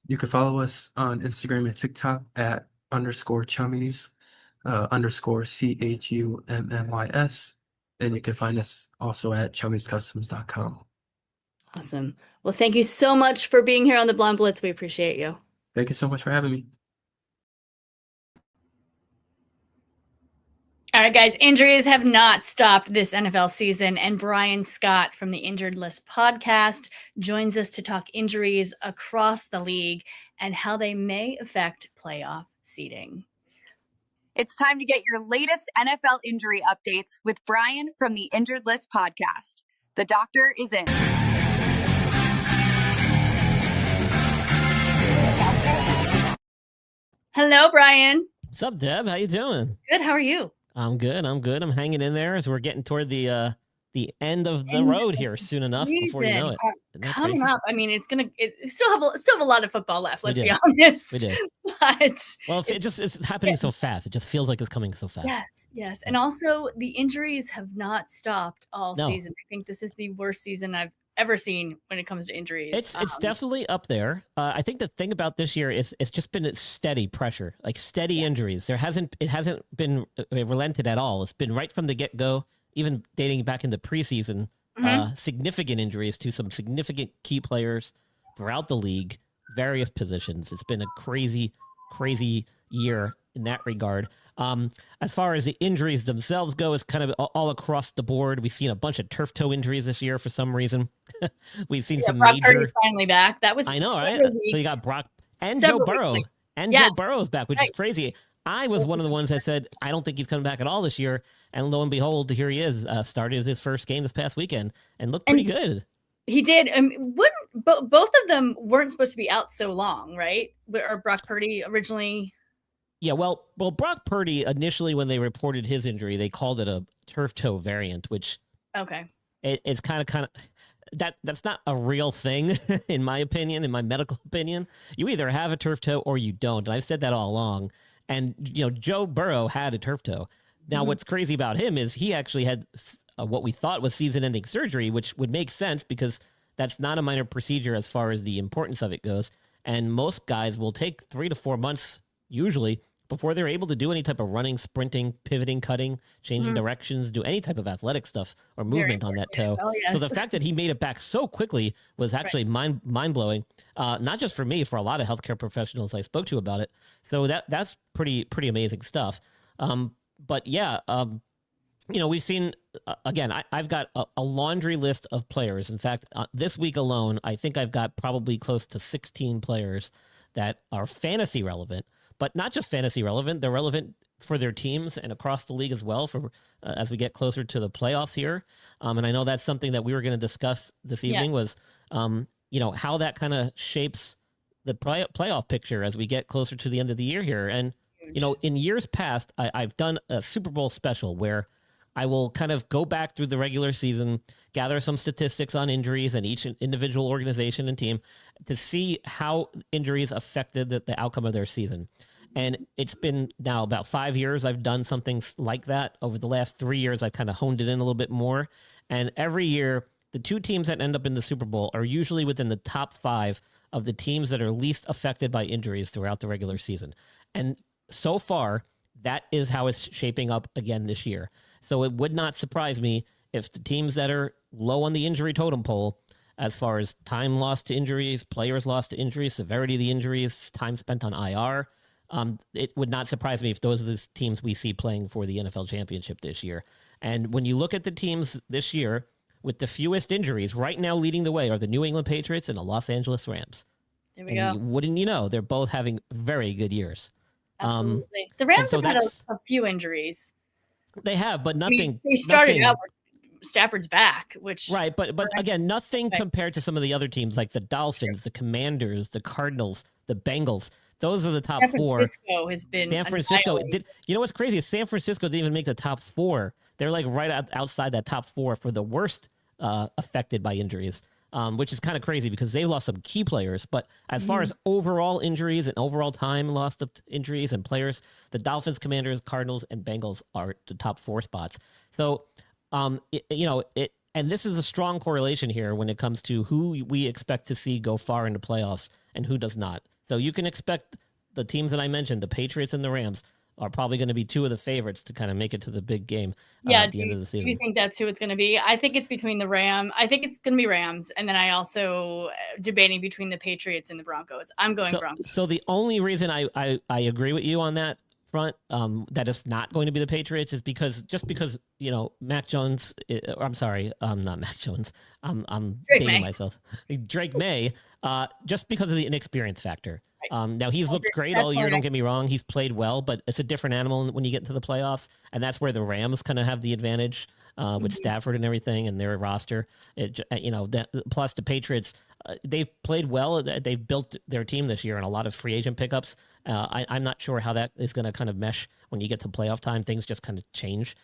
You can follow us on Instagram and TikTok at _chummies, _CHUMMYS. And you can find us also at chummiescustoms.com. Awesome. Well, thank you so much for being here on the Blonde Blitz. We appreciate you. Thank you so much for having me. All right, guys, injuries have not stopped this NFL season, and Brian Scott from the Injured List podcast joins us to talk injuries across the league and how they may affect playoff seeding. It's time to get your latest NFL injury updates with Brian from the Injured List podcast. The doctor is in. Hello, Brian. What's up, Deb? How you doing? Good. How are you? I'm good. I'm hanging in there as we're getting toward the end of the road here soon enough before you know it. Coming up. I mean, it still have a lot of football left. Let's be honest. We did. But it's happening so fast. It just feels like it's coming so fast. Yes. And also the injuries have not stopped all season. I think this is the worst season I've ever seen when it comes to injuries. It's definitely up there. I think the thing about this year is it's just been steady pressure, like steady injuries. It hasn't been relented at all. It's been right from the get-go, even dating back into preseason, significant injuries to some significant key players throughout the league, various positions. It's been a crazy year in that regard. As far as the injuries themselves go, it's kind of all across the board. We've seen a bunch of turf toe injuries this year for some reason. We've seen some Brock major. Purdy's finally back. That was I know, right? weeks. So you got Brock and Several Joe Burrow, weeks. and Yes. Joe Burrow's back, which is crazy. I was one of the ones that said I don't think he's coming back at all this year, and lo and behold, here he is. Started his first game this past weekend and looked pretty good. He did. Both of them weren't supposed to be out so long, right? Or Brock Purdy originally. Yeah, well, Brock Purdy initially, when they reported his injury, they called it a turf toe variant, which it's kind of that's not a real thing in my opinion, in my medical opinion. You either have a turf toe or you don't, and I've said that all along. And Joe Burrow had a turf toe. Now, what's crazy about him is he actually had what we thought was season-ending surgery, which would make sense because that's not a minor procedure as far as the importance of it goes. And most guys will take 3 to 4 months usually before they're able to do any type of running, sprinting, pivoting, cutting, changing directions, do any type of athletic stuff or movement on that toe. Oh, yes. So the fact that he made it back so quickly was actually mind-blowing, not just for me, for a lot of healthcare professionals I spoke to about it. So that's pretty amazing stuff. But yeah, we've seen, again, I've got a laundry list of players. In fact, this week alone, I think I've got probably close to 16 players that are fantasy relevant, but not just fantasy relevant. They're relevant for their teams and across the league as well for as we get closer to the playoffs here. And I know that's something that we were going to discuss this evening was, how that kind of shapes the playoff picture as we get closer to the end of the year here. And, in years past, I've done a Super Bowl special where I will kind of go back through the regular season, gather some statistics on injuries and each individual organization and team to see how injuries affected the outcome of their season. And it's been now about 5 years I've done something like that. Over the last 3 years, I've kind of honed it in a little bit more. And every year, the two teams that end up in the Super Bowl are usually within the top 5 of the teams that are least affected by injuries throughout the regular season. And so far, that is how it's shaping up again this year. So it would not surprise me if the teams that are low on the injury totem pole, as far as time lost to injuries, players lost to injuries, severity of the injuries, time spent on IR, it would not surprise me if those are the teams we see playing for the NFL championship this year. And when you look at the teams this year with the fewest injuries, right now leading the way are the New England Patriots and the Los Angeles Rams. There we go. Wouldn't you know, they're both having very good years. Absolutely. The Rams so have had a few injuries. They have, but nothing. They started out with Stafford's back, which right, but again, nothing compared to some of the other teams like the Dolphins, the Commanders, the Cardinals, the Bengals. Those are the top 4. San Francisco has been. San Francisco did. You know what's crazy is San Francisco didn't even make the top 4. They're like right outside that top 4 for the worst affected by injuries. Which is kind of crazy because they've lost some key players. But as far as overall injuries and overall time lost of injuries and players, the Dolphins, Commanders, Cardinals, and Bengals are the top 4 spots. So, and this is a strong correlation here when it comes to who we expect to see go far into playoffs and who does not. So you can expect the teams that I mentioned, the Patriots and the Rams, are probably going to be 2 of the favorites to kind of make it to the big game at the end of the season. Do you think that's who it's going to be? I think it's between the Rams. I think it's going to be Rams. And then I also debating between the Patriots and the Broncos. I'm going Broncos. So the only reason I agree with you on that front, that it's not going to be the Patriots is because Mac Jones, I'm sorry, not Mac Jones. I'm dating myself. Drake May, just because of the inexperience factor. Now he's looked great all year. Don't get me wrong; he's played well, but it's a different animal when you get into the playoffs, and that's where the Rams kind of have the advantage with Stafford and everything and their roster. Plus the Patriots, they've played well. They've built their team this year and a lot of free agent pickups. I'm not sure how that is going to kind of mesh when you get to playoff time. Things just kind of change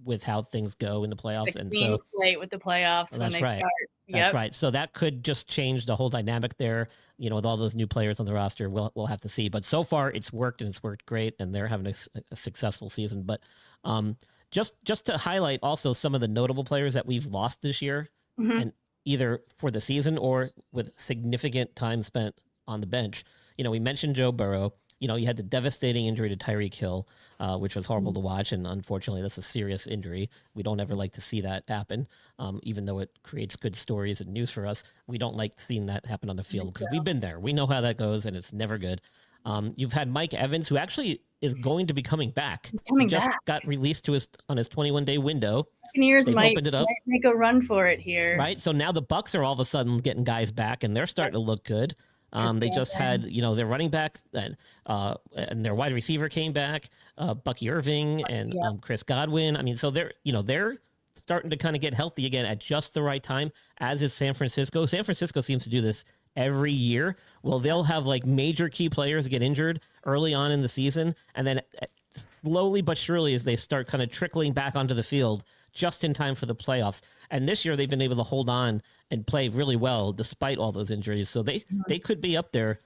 with how things go in the playoffs. It's a clean slate with the playoffs when they start. That's right. So that could just change the whole dynamic there. With all those new players on the roster, we'll have to see. But so far, it's worked and it's worked great, and they're having a successful season. But just to highlight also some of the notable players that we've lost this year, and either for the season or with significant time spent on the bench. We mentioned Joe Burrow. You had the devastating injury to Tyreek Hill, which was horrible to watch, and unfortunately, that's a serious injury. We don't ever like to see that happen, even though it creates good stories and news for us. We don't like seeing that happen on the field because we've been there. We know how that goes, and it's never good. You've had Mike Evans, who actually is going to be coming back. He's coming he just back. got released on his 21-day window. Buccaneers might opened it up. make a run for it here. Right? So now the Bucs are all of a sudden getting guys back, and they're starting to look good. They just had, their running back and their wide receiver came back, Bucky Irving and Chris Godwin. I mean, so they're starting to kind of get healthy again at just the right time, as is San Francisco. San Francisco seems to do this every year. Well, they'll have like major key players get injured early on in the season, and then slowly but surely as they start kind of trickling back onto the field just in time for the playoffs. And this year they've been able to hold on and play really well despite all those injuries. So they could be up there,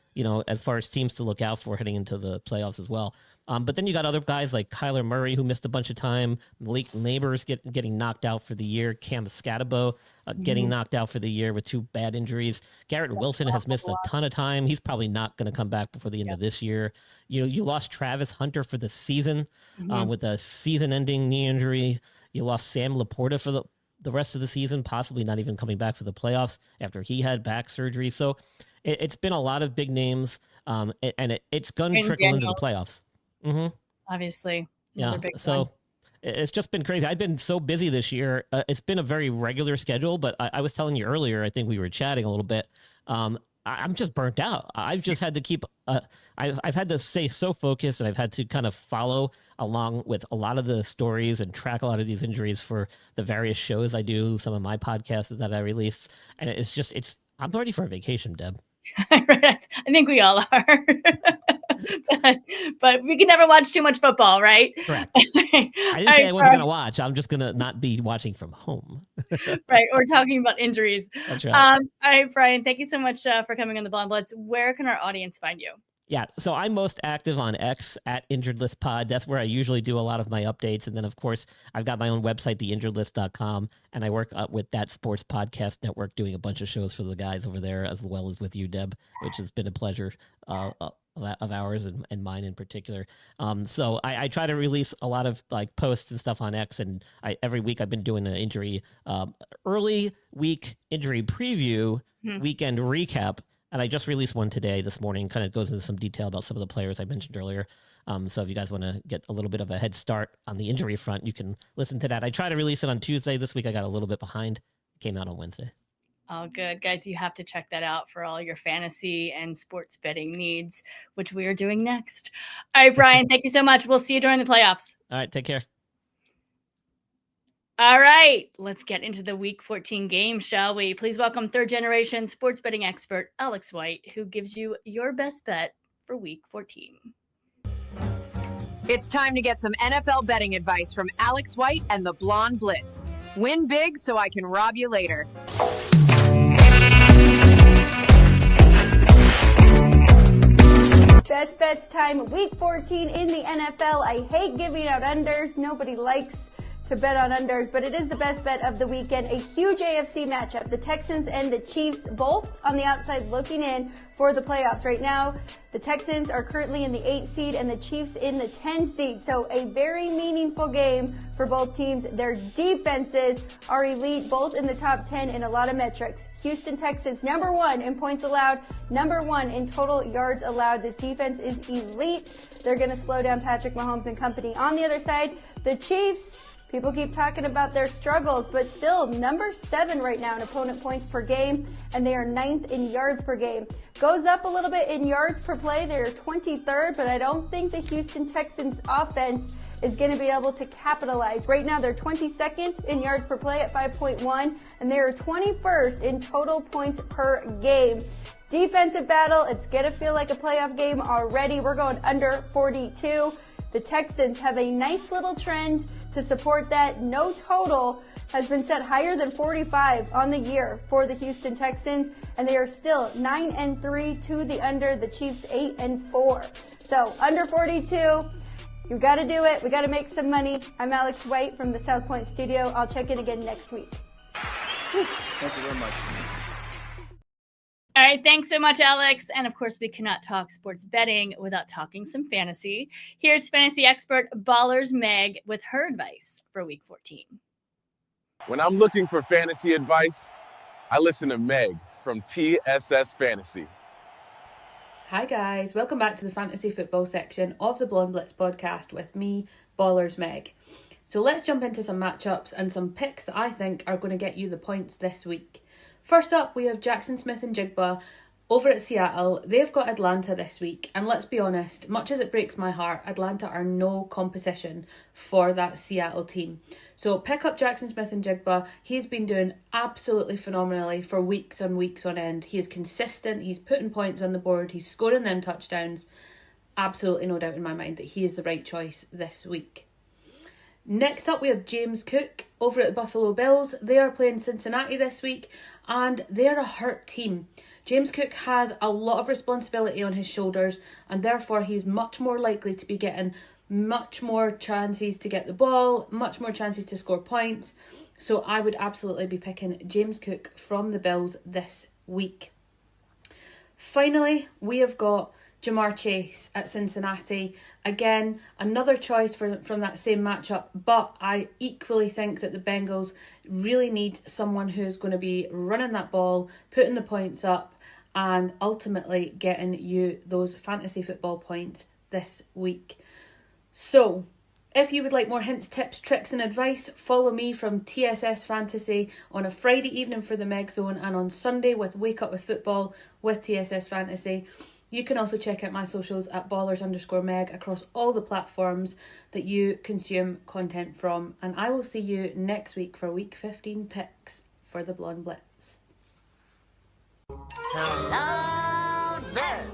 as far as teams to look out for heading into the playoffs as well. But then you got other guys like Kyler Murray, who missed a bunch of time, Malik Neighbors getting knocked out for the year, Cam Scatabo getting knocked out for the year with 2 bad injuries. Garrett Wilson has missed a ton of time. He's probably not going to come back before the end of this year. You lost Travis Hunter for the season with a season-ending knee injury. You lost Sam Laporta for the rest of the season, possibly not even coming back for the playoffs after he had back surgery. So it's been a lot of big names, and it's going to trickle into the playoffs. Obviously. Yeah. So it's just been crazy. I've been so busy this year. It's been a very regular schedule, but I was telling you earlier, I think we were chatting a little bit. I'm just burnt out. I've just had to keep, I've had to stay so focused, and I've had to kind of follow along with a lot of the stories and track a lot of these injuries for the various shows I do, some of my podcasts that I release. And I'm ready for a vacation, Deb. I think we all are. but we can never watch too much football, right? Correct. I didn't say I wasn't going to watch. I'm just going to not be watching from home. Right. Or talking about injuries. That's right. All right, Brian, thank you so much for coming on the Blonde Blitz. Where can our audience find you? Yeah, so I'm most active on X at Injured List Pod. That's where I usually do a lot of my updates. And then, of course, I've got my own website, theinjuredlist.com, and I work with that Sports Podcast Network doing a bunch of shows for the guys over there, as well as with you, Deb, which has been a pleasure of ours and mine in particular. So I try to release a lot of like posts and stuff on X, and every week I've been doing an injury, early week injury preview, weekend recap. And I just released one today, this morning, kind of goes into some detail about some of the players I mentioned earlier. So if you guys want to get a little bit of a head start on the injury front, you can listen to that. I try to release it on Tuesday. This week I got a little bit behind. It came out on Wednesday. Oh, good. Guys, you have to check that out for all your fantasy and sports betting needs, which we are doing next. All right, Brian, thank you so much. We'll see you during the playoffs. All right, take care. All right, let's get into the Week 14 game, shall we? Please welcome third-generation sports betting expert Alex White, who gives you your best bet for Week 14. It's time to get some NFL betting advice from Alex White and the Blonde Blitz. Win big so I can rob you later. Best bets time, Week 14 in the NFL. I hate giving out unders. Nobody likes to bet on unders, but it is the best bet of the weekend. A huge AFC matchup. The Texans and the Chiefs both on the outside looking in for the playoffs. Right now, the Texans are currently in the 8 seed and the Chiefs in the 10 seed. So a very meaningful game for both teams. Their defenses are elite, both in the top 10 in a lot of metrics. Houston Texans, number 1 in points allowed, number 1 in total yards allowed. This defense is elite. They're going to slow down Patrick Mahomes and company. On the other side, the Chiefs, people keep talking about their struggles, but still number 7 right now in opponent points per game, and they are 9th in yards per game. Goes up a little bit in yards per play. They're 23rd, but I don't think the Houston Texans offense is going to be able to capitalize. Right now, they're 22nd in yards per play at 5.1, and they are 21st in total points per game. Defensive battle, it's going to feel like a playoff game already. We're going under 42. The Texans have a nice little trend to support that. No total has been set higher than 45 on the year for the Houston Texans, and they are still 9-3 to the under. The Chiefs 8-4. So under 42, you got to do it. We got to make some money. I'm Alex White from the South Point Studio. I'll check in again next week. Thank you very much. All right, thanks so much, Alex. And of course, we cannot talk sports betting without talking some fantasy. Here's fantasy expert Ballers Meg with her advice for Week 14. When I'm looking for fantasy advice, I listen to Meg from TSS Fantasy. Hi guys, welcome back to the fantasy football section of the Blonde Blitz podcast with me, Ballers Meg. So let's jump into some matchups and some picks that I think are going to get you the points this week. First up, we have Jackson Smith and Jigba over at Seattle. They've got Atlanta this week, and let's be honest, much as it breaks my heart, Atlanta are no competition for that Seattle team. So pick up Jackson Smith and Jigba. He's been doing absolutely phenomenally for weeks and weeks on end. He is consistent, he's putting points on the board, he's scoring them touchdowns. Absolutely no doubt in my mind that he is the right choice this week. Next up, we have James Cook over at the Buffalo Bills. They are playing Cincinnati this week, and they're a hurt team. James Cook has a lot of responsibility on his shoulders, and therefore he's much more likely to be getting much more chances to get the ball, much more chances to score points. So I would absolutely be picking James Cook from the Bills this week. Finally, we have got Jamar Chase at Cincinnati. Again, another choice from that same matchup, but I equally think that the Bengals really need someone who's going to be running that ball, putting the points up, and ultimately getting you those fantasy football points this week. So, if you would like more hints, tips, tricks and advice, follow me from TSS Fantasy on a Friday evening for the Meg Zone and on Sunday with Wake Up with Football with TSS Fantasy. You can also check out my socials at ballers_meg across all the platforms that you consume content from. And I will see you next week for Week 15 picks for the Blonde Blitz. Hello there.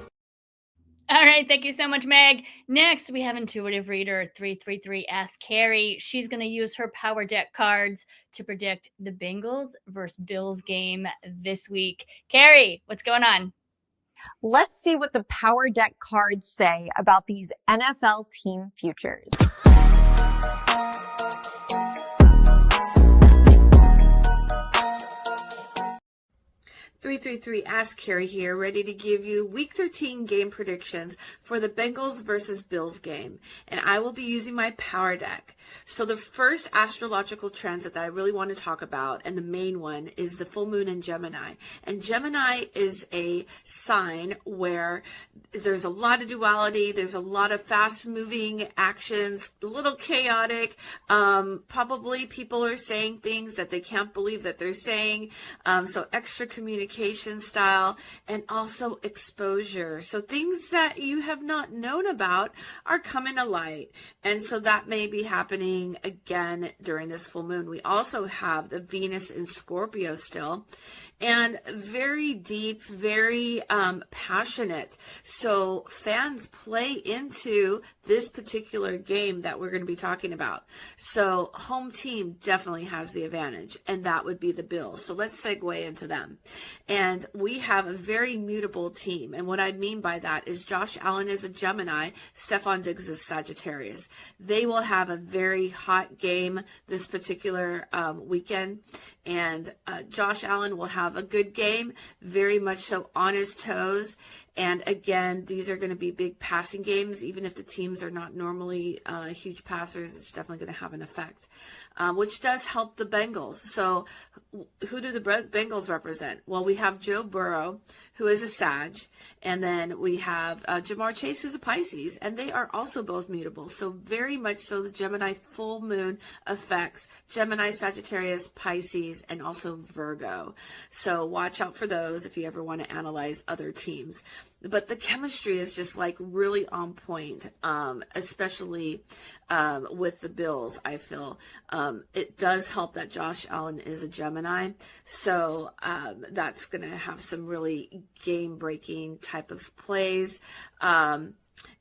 All right, thank you so much, Meg. Next, we have Intuitive Reader 333 Ask Carrie. She's going to use her Power Deck cards to predict the Bengals versus Bills game this week. Carrie, what's going on? Let's see what the Power Deck cards say about these NFL team futures. 333 Ask Carrie here, ready to give you Week 13 game predictions for the Bengals versus Bills game. And I will be using my Power Deck. So the first astrological transit that I really want to talk about, and the main one, is the full moon in Gemini. And Gemini is a sign where there's a lot of duality, there's a lot of fast-moving actions, a little chaotic. Probably people are saying things that they can't believe that they're saying. So extra communication style, and also exposure. So things that you have not known about are coming to light. And so that may be happening again during this full moon. We also have the Venus in Scorpio still, and very deep, very passionate. So fans play into this particular game that we're going to be talking about. So home team definitely has the advantage, and that would be the Bills. So let's segue into them. And we have a very mutable team. And what I mean by that is Josh Allen is a Gemini, Stephon Diggs is Sagittarius. They will have a very hot game this particular weekend. And Josh Allen will have a good game, very much so on his toes. And again, these are going to be big passing games. Even if the teams are not normally huge passers, it's definitely going to have an effect, which does help the Bengals. So who do the Bengals represent? Well, we have Joe Burrow, who is a Sag, and then we have Jamar Chase, who's a Pisces, and they are also both mutable. So very much so the Gemini full moon affects Gemini, Sagittarius, Pisces, and also Virgo. So watch out for those if you ever want to analyze other teams. But the chemistry is just like really on point, especially with the Bills, I feel. It does help that Josh Allen is a Gemini. So that's going to have some really game-breaking type of plays. And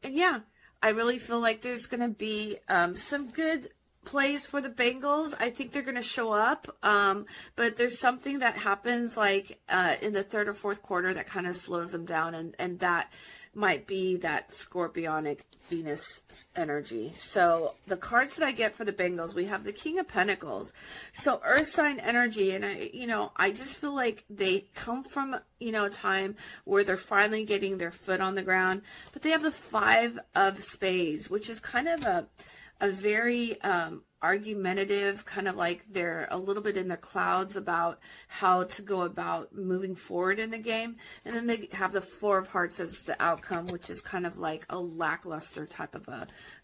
yeah, I really feel like there's going to be some good plays for the Bengals. I think they're going to show up, but there's something that happens like in the third or fourth quarter that kind of slows them down, and that might be that Scorpionic Venus energy. So the cards that I get for the Bengals, we have the King of Pentacles. So Earth sign energy. And I just feel like they come from, a time where they're finally getting their foot on the ground, but they have the Five of Spades, which is kind of a very, argumentative, kind of like they're a little bit in the clouds about how to go about moving forward in the game. And then they have the Four of Hearts as the outcome, which is kind of like a lackluster type of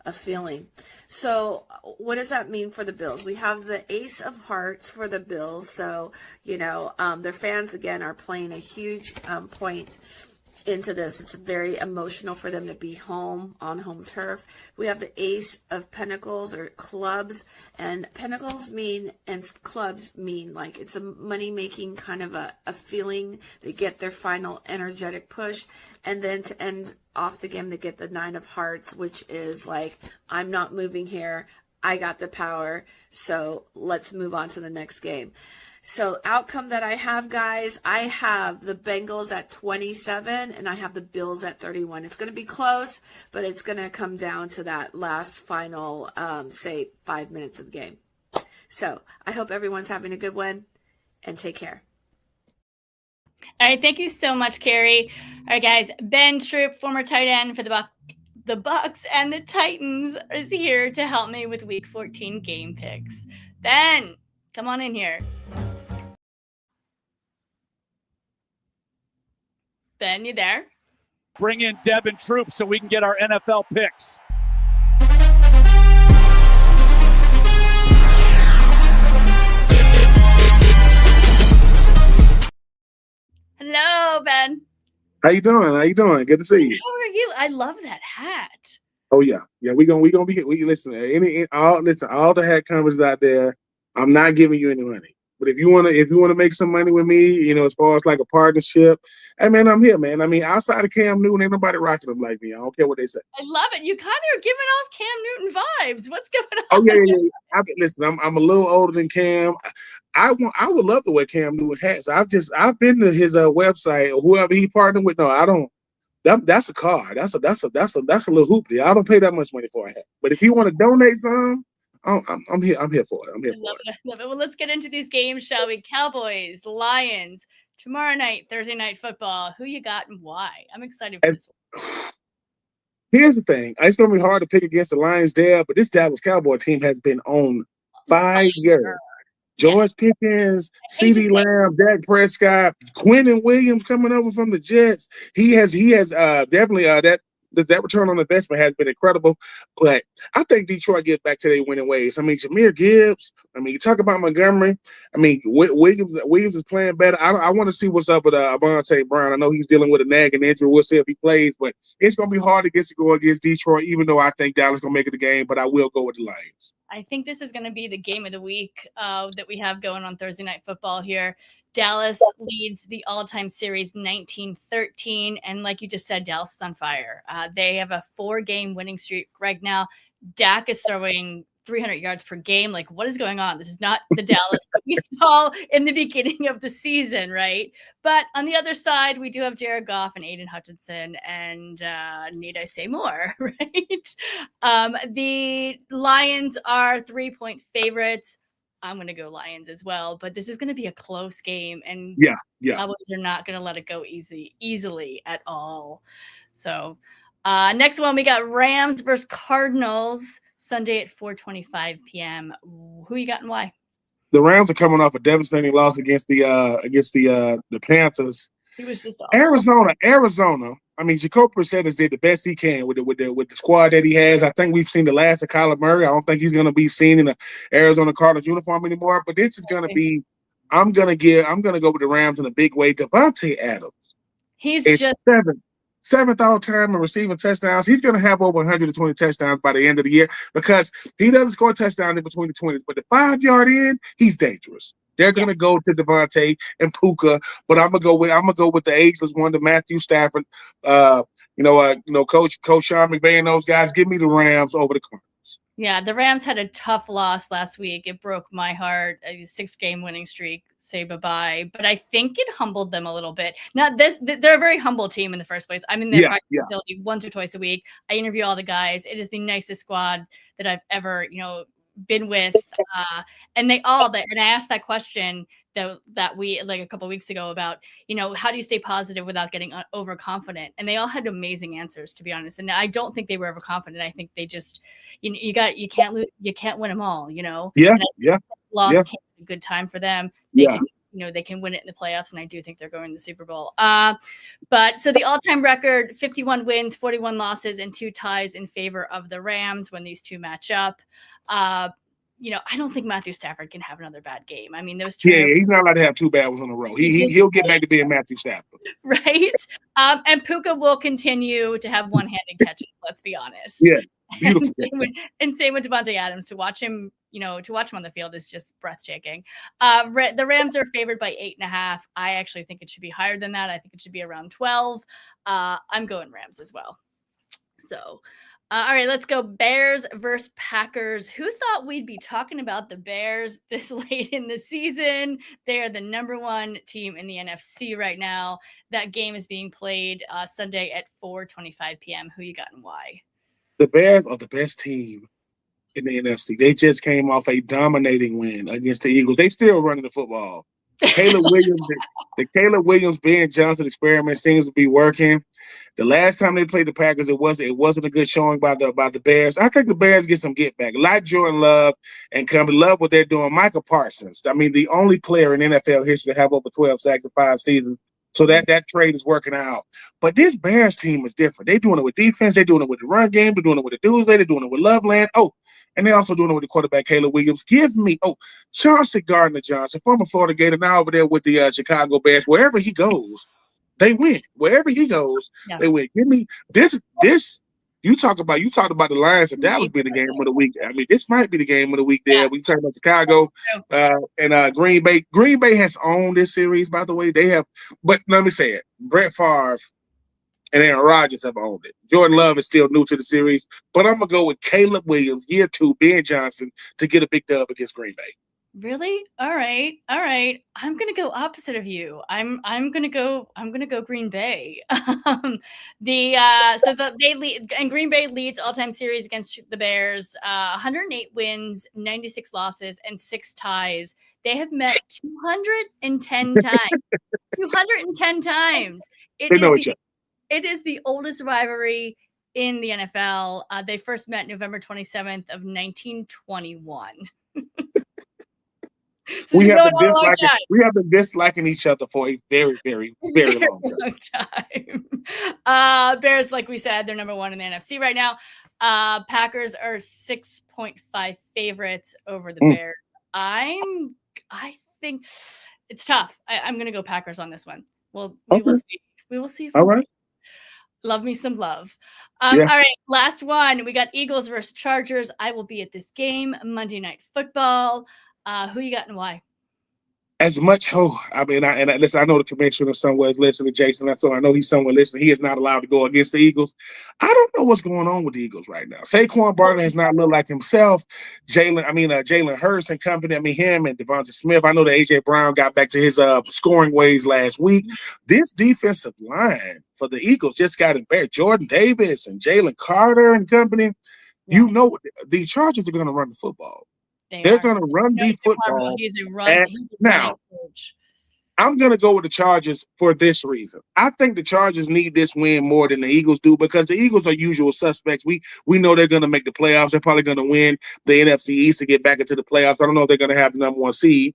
a feeling. So what does that mean for the Bills? We have the Ace of Hearts for the Bills. So, their fans, again, are playing a huge point into this. It's very emotional for them to be home on home turf. We have the Ace of Pentacles, or clubs, and pentacles mean and clubs mean like it's a money making kind of a feeling. They get their final energetic push, and then to end off the game they get the Nine of Hearts, which is like, I'm not moving here, I got the power, so let's move on to the next game. So outcome that I have, guys, I have the Bengals at 27 and I have the Bills at 31. It's going to be close, but it's going to come down to that last final, say, 5 minutes of the game. So I hope everyone's having a good one, and take care. All right. Thank you so much, Carrie. All right, guys. Ben Troupe, former tight end for the Bucks and the Titans, is here to help me with Week 14 game picks. Ben, come on in here. Ben, you there? Bring in Deb Ben Troupe so we can get our NFL picks. Hello, Ben. How you doing? Good to see you. How are you? I love that hat. Oh yeah. We gonna be. Listen. All the hat companies out there. I'm not giving you any money. But if you wanna make some money with me, as far as like a partnership, hey man, I'm here, man. I mean, outside of Cam Newton, ain't nobody rocking them like me. I don't care what they say. I love it. You kind of are giving off Cam Newton vibes. What's going on? Oh yeah. Listen, I'm a little older than Cam. I would love to wear Cam Newton hats. I've been to his website or whoever he partnered with. No, I don't. That's a card. That's a little hoop deal. I don't pay that much money for a hat. But if you want to donate some, I'm here. I'm here for it. I love it. Well, let's get into these games, shall we? Cowboys, Lions, tomorrow night, Thursday night football. Who you got and why? I'm excited for this one. Here's the thing. It's going to be hard to pick against the Lions there, but this Dallas Cowboy team has been on fire. George Pickens, CeeDee Lamb, Dak Prescott, Quinnen Williams coming over from the Jets. He has definitely that return on investment has been incredible. But I think Detroit gets back to their winning ways. I mean, Jahmyr Gibbs. I mean, you talk about Montgomery. I mean, Williams is playing better. I want to see what's up with Avonte Brown. I know he's dealing with a nagging injury. We'll see if he plays, but it's going to be hard to go against Detroit, even though I think Dallas is going to make it a game, but I will go with the Lions. I think this is going to be the game of the week that we have going on Thursday Night Football here. Dallas leads the all-time series 19-13. And like you just said, Dallas is on fire. They have a 4-game winning streak right now. Dak is throwing 300 yards per game. Like, what is going on? This is not the Dallas that we saw in the beginning of the season, right? But on the other side, we do have Jared Goff and Aiden Hutchinson. And need I say more, right? The Lions are 3-point favorites. I'm going to go Lions as well, but this is going to be a close game, and Cowboys are not going to let it go easily at all. So next one, we got Rams versus Cardinals Sunday at 4:25 p.m. Who you got and why? The Rams are coming off a devastating loss against the Panthers. He was just awful. Arizona. I mean, Jacoby Brissett has did the best he can with the squad that he has. I think we've seen the last of Kyler Murray. I don't think he's going to be seen in the Arizona Cardinals uniform anymore. But this is going to be. I'm going to go with the Rams in a big way. Devontae Adams. He's just seventh all time in receiving touchdowns. He's going to have over 120 touchdowns by the end of the year because he doesn't score touchdowns in between the 20s. But the 5-yard in, he's dangerous. They're going to go to Devontae and Puka, but I'm gonna go with the ageless one, the Matthew Stafford. Coach Sean McVay and those guys. Give me the Rams over the Cardinals. Rams. Yeah, the Rams had a tough loss last week. It broke my heart. A 6-game winning streak. Say bye-bye. But I think it humbled them a little bit. Now, they're a very humble team in the first place. I'm in their practice facility once or twice a week. I interview all the guys. It is the nicest squad that I've ever, been with. And and I asked that question that we like a couple of weeks ago about, how do you stay positive without getting overconfident? And they all had amazing answers, to be honest. And I don't think they were overconfident. I think they just, you can't lose, you can't win them all, Yeah. Loss came at a good time for them. They can, they can win it in the playoffs, and I do think they're going to the Super Bowl. But so the all-time record, 51 wins, 41 losses, and 2 ties in favor of the Rams when these two match up. I don't think Matthew Stafford can have another bad game. I mean, those he's not allowed to have 2 bad ones in a row. He'll get back to being Matthew Stafford. Right. And Puka will continue to have one-handed catches, let's be honest. Yeah. Beautiful. and same with Devontae Adams. To watch him on the field is just breathtaking. The Rams are favored by 8.5. I actually think it should be higher than that. I think it should be around 12. I'm going Rams as well. So, all right, let's go Bears versus Packers. Who thought we'd be talking about the Bears this late in the season? They are the number 1 team in the NFC right now. That game is being played Sunday at 4:25 p.m. Who you got and why? The Bears are the best team in the NFC. They just came off a dominating win against the Eagles. They still running the football. The Caleb Williams, Ben Johnson experiment seems to be working. The last time they played the Packers, it wasn't a good showing by the Bears. I think the Bears get some get back. Like Jordan Love and company, love what they're doing. Micah Parsons, I mean, the only player in NFL history to have over 12 sacks in 5 seasons. So that trade is working out. But this Bears team is different. They're doing it with defense. They're doing it with the run game. They're doing it with the Tuesday. They're doing it with Loveland. Oh, and they're also doing it with the quarterback, Caleb Williams. Chauncey Gardner-Johnson, former Florida Gator, now over there with the Chicago Bears. Wherever he goes, they win. Wherever he goes, they win. Give me this. You talked about the Lions and Dallas being the game of the week. I mean, this might be the game of the week there. We talk about Chicago and Green Bay. Green Bay has owned this series, by the way. They have, but let me say it. Brett Favre and Aaron Rodgers have owned it. Jordan Love is still new to the series, but I'm going to go with Caleb Williams, year 2, Ben Johnson, to get a big dub against Green Bay. Really? All right. I'm gonna go opposite of you. I'm gonna go Green Bay. They lead, and Green Bay leads all-time series against the Bears. 108 wins, 96 losses, and 6 ties. They have met 210 times. 210 times. It is the oldest rivalry in the NFL. They first met November 27th of 1921. We have been disliking each other for a very, very, very long time. Bears, like we said, they're number 1 in the NFC right now. Packers are 6.5 favorites over the Bears. I think it's tough. I'm going to go Packers on this one. We will see. We will see. All right. Love me some love. All right, last one. We got Eagles versus Chargers. I will be at this game, Monday Night Football. Who you got and why? As much, listen, I know the commissioner somewhere is listening, Jason. So I know he's somewhere listening. He is not allowed to go against the Eagles. I don't know what's going on with the Eagles right now. Saquon Barkley has not looked like himself. Jalen Hurts and company. Him and Devonta Smith. I know that A.J. Brown got back to his scoring ways last week. This defensive line for the Eagles just got embarrassed. Jordan Davis and Jalen Carter and company. You know, the Chargers are going to run the football. They're going to run the football. He's a running coach. I'm going to go with the Chargers for this reason. I think the Chargers need this win more than the Eagles do because the Eagles are usual suspects. We know they're going to make the playoffs. They're probably going to win the NFC East to get back into the playoffs. I don't know if they're going to have the number 1 seed.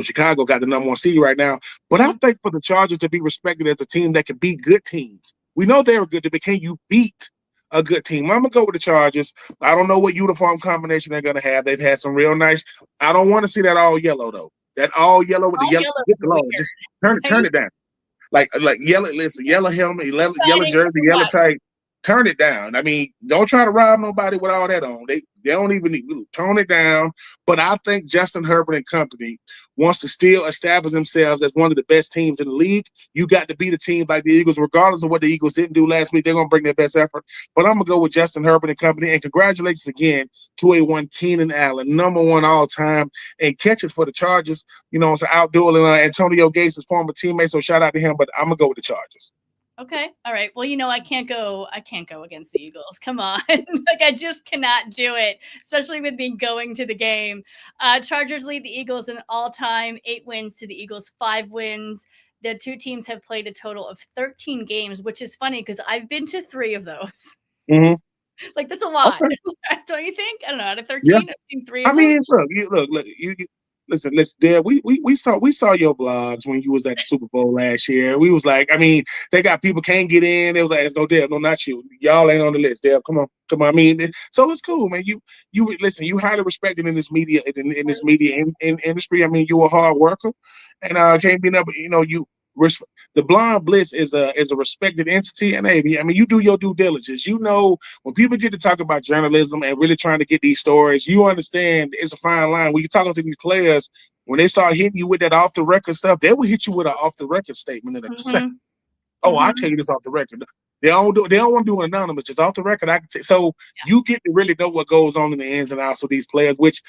Chicago got the number 1 seed right now. But I think for the Chargers to be respected as a team that can beat good teams. We know they're good, but can you beat a good team? I'm going to go with the Chargers. I don't know what uniform combination they're going to have. They've had some real nice. I don't want to see that all yellow, though. That all yellow with the yellow. Just turn it down. Like yellow, listen, yellow helmet, yellow jersey, yellow tight. turn it down. I mean, don't try to rob nobody with all that on. They don't even tone it down. But I think Justin Herbert and company wants to still establish themselves as one of the best teams in the league. You got to beat a team like the Eagles, regardless of what the Eagles didn't do last week. They're going to bring their best effort. But I'm going to go with Justin Herbert and company. And congratulations again to a one Keenan Allen, #1 all time, and catches for the Chargers. You know, it's outdueling Antonio Gates, his former teammate. So shout out to him. But I'm going to go with the Chargers. Okay. All right. Well, I can't go against the Eagles. Come on. Like, I just cannot do it, especially with me going to the game. Chargers lead the Eagles in all-time 8 wins to the Eagles 5 wins. The two teams have played a total of 13 games, which is funny because I've been to 3 of those. Mm-hmm. Like, that's a lot. Okay. Don't you think? I don't know. Out of 13, Yeah. I've seen 3 of them. I mean, look. Listen, Deb, we saw your vlogs when you was at the Super Bowl last year. We was like, I mean, they got people can't get in. It was like, no, Deb, no, not you. Y'all ain't on the list, Deb. Come on. I mean, so it's cool, man. You listen. You highly respected in this media industry. I mean, you a hard worker, and can't be nothing. The Blonde Blitz is a respected entity, and hey, I mean, you do your due diligence. You know, when people get to talk about journalism and really trying to get these stories, you understand it's a fine line. When you're talking to these players, when they start hitting you with that off the record stuff, they will hit you with an off the record statement in a second. Oh, I'll tell you this off the record. They don't want to do an anonymous, just off the record. You get to really know what goes on in the ins and outs of these players, which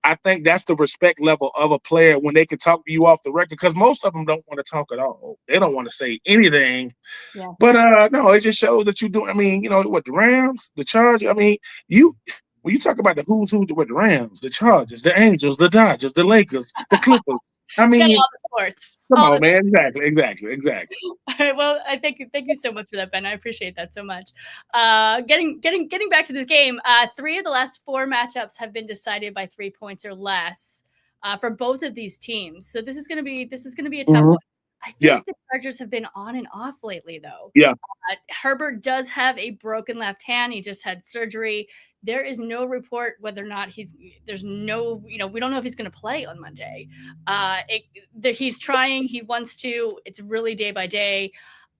I think that's the respect level of a player when they can talk to you off the record, because most of them don't want to talk at all. They don't want to say anything. Yeah. But no, it just shows that you do. I mean, what the Rams, the Chargers. I mean, when you talk about the who's who with the Rams, the Chargers, the Angels, the Dodgers, the Lakers, the Clippers. I mean, all the sports. Come on, man. Exactly. All right. Well, I thank you so much for that, Ben. I appreciate that so much. Getting back to this game, 3 of the last 4 matchups have been decided by 3 points or less for both of these teams. So this is going to be a tough one. I think the Chargers have been on and off lately, though. Yeah. Herbert does have a broken left hand. He just had surgery. There is no report whether or not we don't know if he's going to play on Monday. He's trying. He wants to. It's really day by day.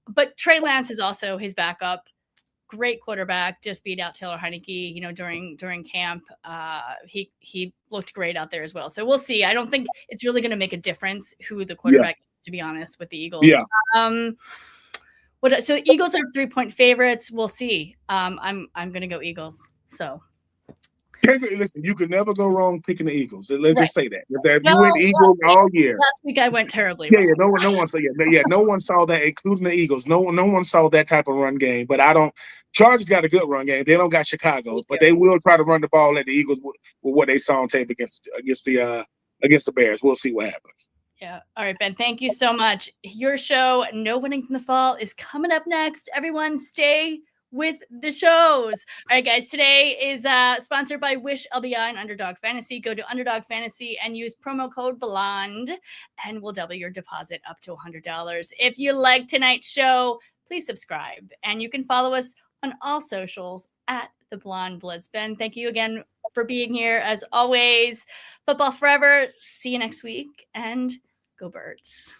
But Trey Lance is also his backup. Great quarterback. Just beat out Taylor Heineke, during camp. He looked great out there as well. So we'll see. I don't think it's really going to make a difference who the quarterback is, to be honest, with the Eagles. Yeah. So Eagles are 3-point favorites. We'll see. I'm going to go Eagles. So listen, you could never go wrong picking the Eagles. Let's just say that. If you went Eagles all year. Last week I went terribly wrong. Yeah, no one saw no one saw that, including the Eagles. No one saw that type of run game. But Chargers got a good run game. They don't got Chicago's, but they will try to run the ball at the Eagles with what they saw on tape against the Bears. We'll see what happens. Yeah. All right, Ben. Thank you so much. Your show, No Winnings in the Fall, is coming up next. Everyone stay with the shows. All right, guys. Today is sponsored by Wish LBI and Underdog Fantasy. Go to Underdog Fantasy and use promo code BLONDE, and we'll double your deposit up to $100. If you like tonight's show, please subscribe, and you can follow us on all socials at The Blonde Blitz. Ben, thank you again for being here as always. Football forever. See you next week, and go Birds.